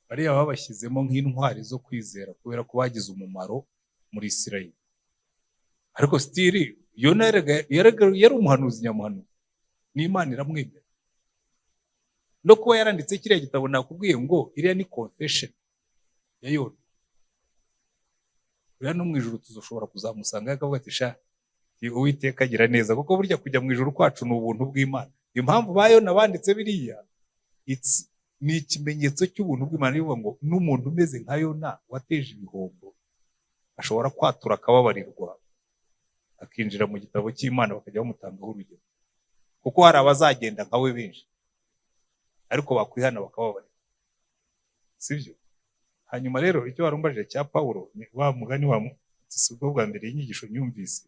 bariya babashyizemo nk'intwari zo kwizera kubera ko bagize umumaro muri Isirayeli. Ariko sitiri Yona yari umuhanuzi nyamuhanuzi, n'Imana iramwemera. No kuba yaranditse kiriya gitabo nakubwiye ngo iriya ni confession ya Yona. Uriya no mu ijuru tuzoshobora kuzamusanga akavuga ati sha Uwiteka agira neza, kuko burya kujya mu ijuru kwacu ni ubuntu bw'Imana. Impamvu ba Yona banditse biriya, ni ikimenyetso cy'ubuntu bw'Imana, bivuga ngo n'umuntu umeze nka Yona wateje ibihombo ashobora kwatura akababarirwa, akinjira mu gitabo cy'Imana bakajya bamutangaho urugero. Kuko hari abazagenda nkawe benshi, ariko bakwihana bakababarira, sibyo? Hanyuma rero icyo warumbajije cya Pawulo, ni wa mugani wa si ubwo bwa mbere y'inyigisho nyumvise.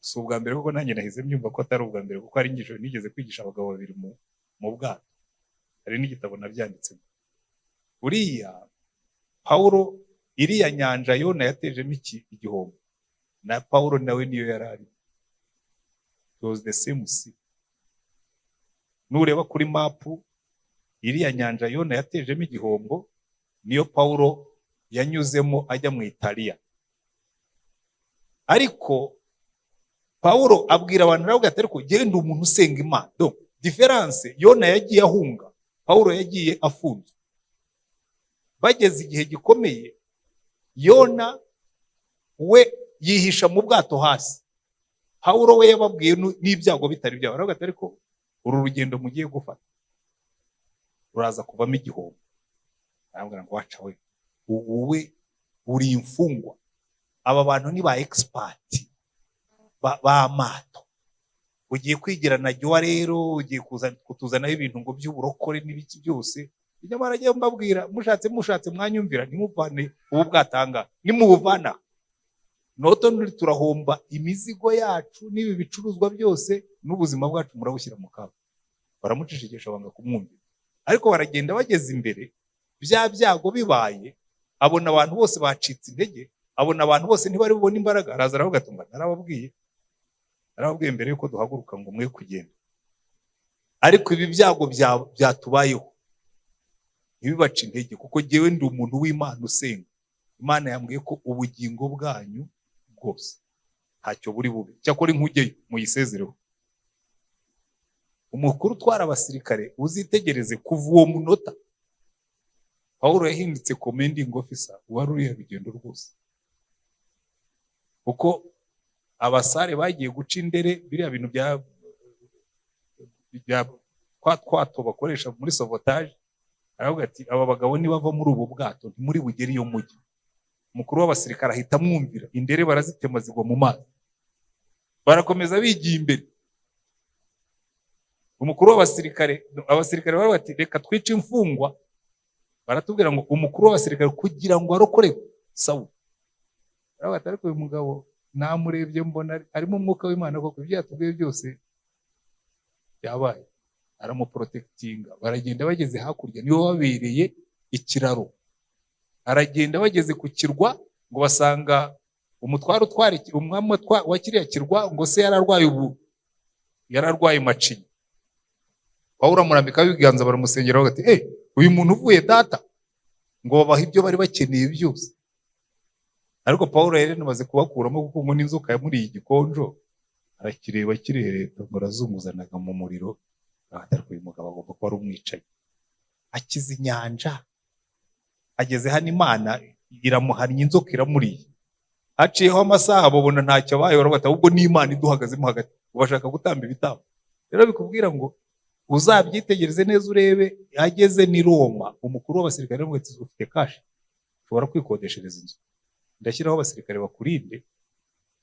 Si ubwa mbere kuko nanjye nahize myumva ko atari ubwa mbere, kuko hari inyigisho nigeze kwigisha abagabo babiri mu bwato, hari n'igitabo nabyanditsemo. Uriya Pawulo, iriya nyanja Yona yatejemo igihombo, na Pawulo nawe niyo yarari. It was the same sea. Nureba kuri mapu, iriya nyanja Yona yatejemo igihombo niyo Pawulo yanyuzemo ajya mu Italiya. Ariko Pawulo abwira abantu aravuga ati ariko genda umuntu usenga Imana. Donc difference, Yona yagiye ahunga, Pawulo yagiye afunze. Bageze igihe gikomeye, Yona we yihisha mu bwato hasi, Pawulo we yababwiye n'ibyago bitari byabo. Aravuga ati ariko uru rugendo mugiye gufata ruraza kuvamo igihombo. Arambwira ngo waca we, wowe uri imfungwa, aba bantu ni ba expert b'amato, ugiye kwigirana jya rero, ugiye kutuzanaho ibintu ngo by'uburokore n'ibiki byose. Nyamara agiye mbabwira, mushatse mwanyumvira, nimuvane ubu bwatanga, nimubuvana noto turahomba imizigo yacu n'ibi bicuruzwa byose, n'ubuzima bwacu murabushyira mu kaga. Baramucishikisha banga kumwumvira, ariko baragenda bageze imbere, bya byago bibaye, abona abantu bose bacitse intege, abona abantu bose ntibari bubone imbaraga. Araza aravuga ati narababwiye mbere yuko duhaguruka ngo mwe kugenda, ariko ibi byago byatubayeho ntibibace intege, kuko jyewe ndi umuntu w'Imana usenga. Imana yambwiye ko ubugingo bwanyu bwose ntacyo buri bube, cyakora inkujyeyo muyisezereho. Umukuru utwara abasirikare uzitegereze kuva uwo munota Pawulo yahindutse commanding officer wari uriya rugendo rwose, kuko abasare bagiye guca indere, biriya bintu bya twato bakoresha muri sabotage. Aravuga ati aba bagabo nibava muri ubu bwato ntimuri bugere iyo mujyi. Umukuru w'abasirikare ahita amwumvira, indere barazitema zigwa mu mazi, barakomeza bigiye imbere. Umukuru w'abasirikare, abasirikare baravuga ati reka twice imfungwa. Baratubwira ngo umukuru w'abasirikare kugira ngo arokore Sawuli, aravuga ati ariko uyu mugabo namurebye mbona arimo umwuka w'Imana, koko ibyo yatubwiye byose byabaye. Aramuprotectinga. Baragenda bageze hakurya, niyo babereye ikiraro. Aragenda bageze ku kirwa, ngo basanga umutwaro umwami wa kiriya kirwa ngo se yararwaye macinya. Pawulo amurambikaho ibiganza baramusengera bati uyu muntu uvuye data, ngo babaha ibyo bari bakeneye byose. Ariko Pawulo yari yamaze kubakuramo kuko ngo n'inzoka yamuriye igikonjo, arakireba kirereta ngo arazunguzanaga mu muriro, ahatarwa uyu mugabo agomba kuba ari umwicanyi. Akiza inyanja, ageze hano Imana iramuhannye, inzoka iramuriye. Haciyeho amasaha babona ntacyo abaye, barabata ahubwo ni Imana iduhagazemo hagati, ubashaka gutamba ibitambo. Rero bikubwira ngo uzabyitegereze neza urebe. Ageze ni Roma, umukuru w'abasirikare aramubwira ati ufite kashi, ushobora kwikodeshereza inzu, ndashyiraho abasirikare bakurinde,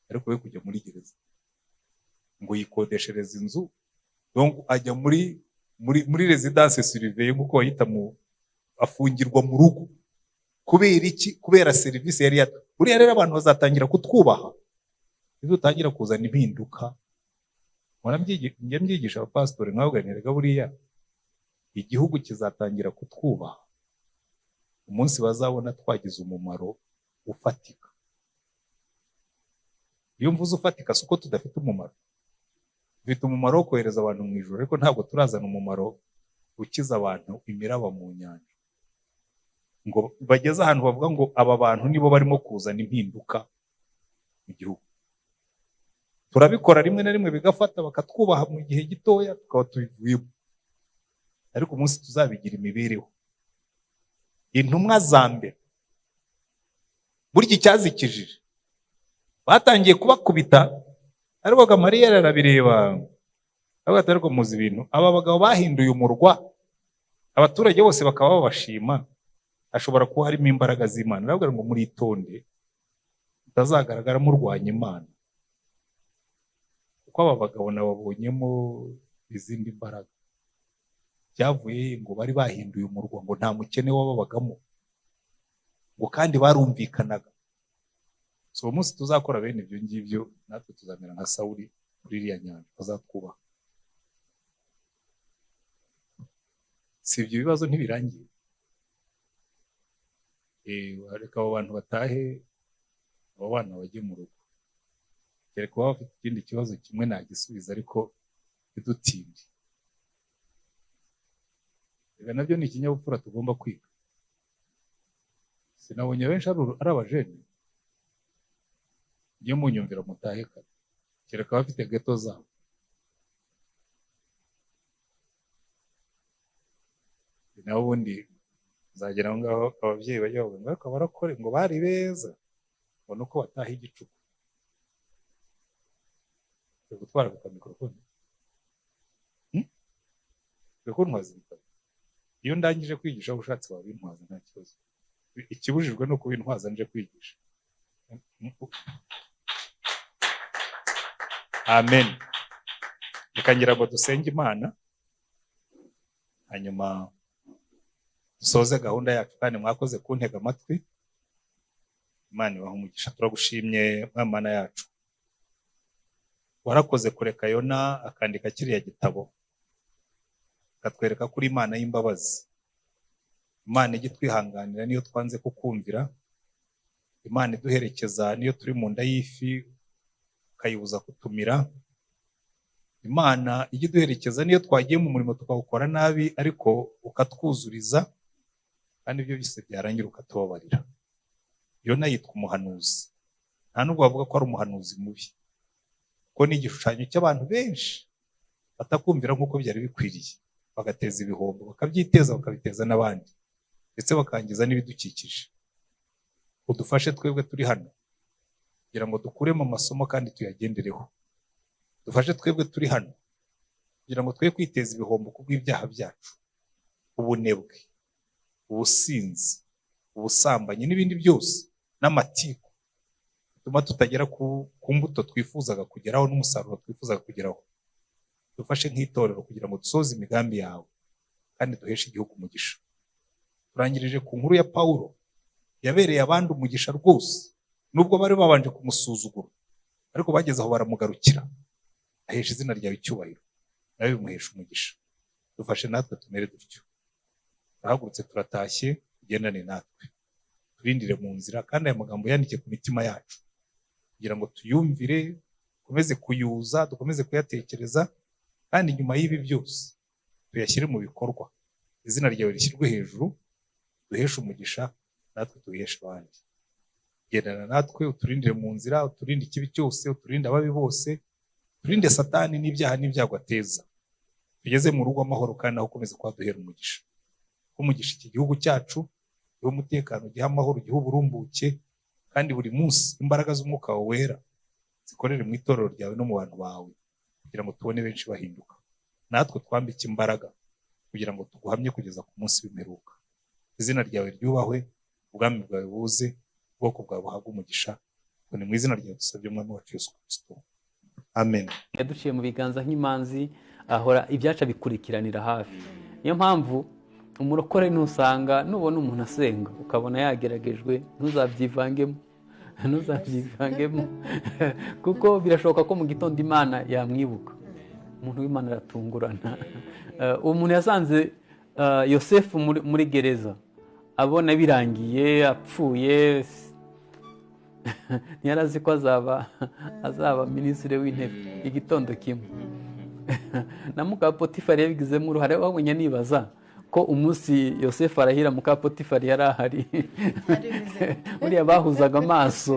ariko we kujya muri gereza. Ngo yikodeshereza inzu, donc ajya muri residence surveillée nk'uko bayita, afungirwa mu rugo. Kubera iki? Kubera serivisi yari yato. Buriya rero abantu bazatangira kutwubaha utangira kuzana impinduka. Njya mbyigisha abapasitori nkababwira buriya igihugu kizatangira kutwubaha umunsi bazabona twagize umumaro ufatika. Iyo mvuze ufatika si uko tudafite umumaro, dufite umumaro wo kohereza abantu mu ijuru, ariko ntabwo turazana umumaro ukiza abantu imiraba mu nyanja, ngo bageze ahantu bavuga ngo aba bantu nibo barimo kuzana impinduka mu gihugu. Turabikora rimwe na rimwe bigafata, bakatwubaha mu gihe gitoya tukaba tubivuyemo, ariko umunsi tuzabigira imibereho. Intumwa za mbere burya icyazikijije batangiye kubakubita, ariko Gamaliel arabireba avuga ariko muzi ibintu, aba bagabo bahinduye umurwa, abaturage bose bakaba babashima, ashobora kuba harimo imbaraga z'Imana. Aravuga ngo muritonde mutazagaragara murwanya Imana, kuko aba bagabo nababonyemo izindi mbaraga. Byavuye ngo bari bahinduye umurwa, ngo nta mukene wababagamo, ngo kandi barumvikanaga. So umunsi tuzakora bene ibyo ngibyo, natwe tuzamera nka Sawuli kuri iriya nyanja, bazatwubaha. Si ibyo bibazo ntibirangiye. Reka abo bantu batahe, abo bana bajye mu rugo. Kereka kuba bafite ikindi kibazo kimwe nagisubiza, ariko ntidutinde. Reka nabyo ni ikinyabupfura tugomba kwiga. Sinabonye benshi ari abajene, iyo munyumvira mutahe kare, kereka bafite geto zabo. Naho ubundi nzagera aho ngaho ababyeyi bajya bavuga ngo ariko barakore, ngo bari beza, ngo nuko bataha igicuku. Uri gutwara ku mikorofone? Uri kuntwaza ibitabo? Iyo ndangije kwigisha aho ushatse wabintwaza nta kibazo. Ikibujijwe no kubintwaza nje kwigisha. Amen. Reka ngira ngo dusenge Imana, hanyuma dusoze gahunda yacu, kandi mwakoze kuntega amatwi. Imana ibahe umugisha. Turagushimye Mana yacu, warakoze kureka Yona akandika kiriya gitabo, akatwereka kuri Imana y'imbabazi, Imana ijya twihanganira niyo twanze kukumvira, Imana iduherekeza niyo turi mu nda y'ifi ukayibuza kutumira, Imana ijya iduherekeza niyo twagiye mu murimo tukawukora nabi ariko ukatwuzuriza, kandi ibyo byose byarangira ukatubabarira. Yona yitwa umuhanuzi, nta nubwo bavuga ko ari umuhanuzi mubi, kuko ni igishushanyo cy'abantu benshi batakumvira nk'uko byari bikwiriye, bagateza ibihombo, bakabyiteza bakabiteza n'abandi, ndetse bakangiza n'ibidukikije. Udufashe twebwe turi hano kugira ngo dukuremo amasomo kandi tuyagendereho. Dufashe twebwe turi hano kugira ngo twe kwiteza ibihombo kubw'ibyaha byacu, ubunebwe, ubusinzi, ubusambanyi n'ibindi byose, n'amatiku bituma tutagera ku mbuto twifuzaga kugeraho n'umusaruro twifuzaga kugeraho. Dufashe nk'itorero kugira ngo dusoze imigambi yawe kandi duheshe igihugu umugisha. Turangirije ku nkuru ya Pawulo, yabereye abandi umugisha rwose, nubwo bari babanje kumusuzugura, ariko bageze aho baramugarukira, ahesha izina ryawe icyubahiro, nawe bimuhesha umugisha. Dufashe natwe tumere dutyo. Turahagurutse, turatashye, tugendane natwe, turindire mu nzira, kandi aya magambo yandike ku mitima yacu kugira ngo tuyumvire, dukomeze kuyuza, dukomeze kuyatekereza, kandi nyuma y'ibi byose tuyashyire mu bikorwa, izina ryawe rishyirwe hejuru, duheshe umugisha natwe duheshe abandi. Gendana natwe, uturindire mu nzira, uturinde ikibi cyose, uturinde ababi bose, uturinde satani n'ibyaha n'ibyago ateza. Tugeze mu rugo amahoro kandi naho ukomeze kuhaduhera umugisha. Umugisha iki gihugu cyacu, gihe umutekano, gihe amahoro, gihe uburumbuke, kandi buri munsi imbaraga z'umwuka wawe wera zikorere mu itorero ryawe no mu bantu bawe, kugira ngo tubone benshi bahinduka. Natwe twambike imbaraga kugira ngo tuguhamye kugeza ku munsi w'imperuka. Izina ryawe ryubahwe, ubwami bwawe buze, ubwoko bwawe buhabwe umugisha. Ni mu izina ryawe dusabye umwami wacu Yesu Kristo. Amen. Yaduciye mu biganza nk'imanzi, ahora ibyaca bikurikiranira hafi. Niyo mpamvu umurokore nusanga nubona umuntu asenga ukabona yageragejwe, ntuzabyivangemo kuko birashoboka ko mu gitondo Imana yamwibuka. Umuntu w'Imana aratungurana. Umuntu yasanze Yosefu muri gereza, abona birangiye apfuye, ntiyarazi ko azaba minisitiri w'intebe igitondo kimwe. Na muka Potifari yabigizemo uruhare. Wabonye nibaza ko umunsi Yosefu arahira muka Potifari yari ahari, buriya bahuzaga amaso,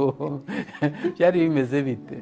byari bimeze bite?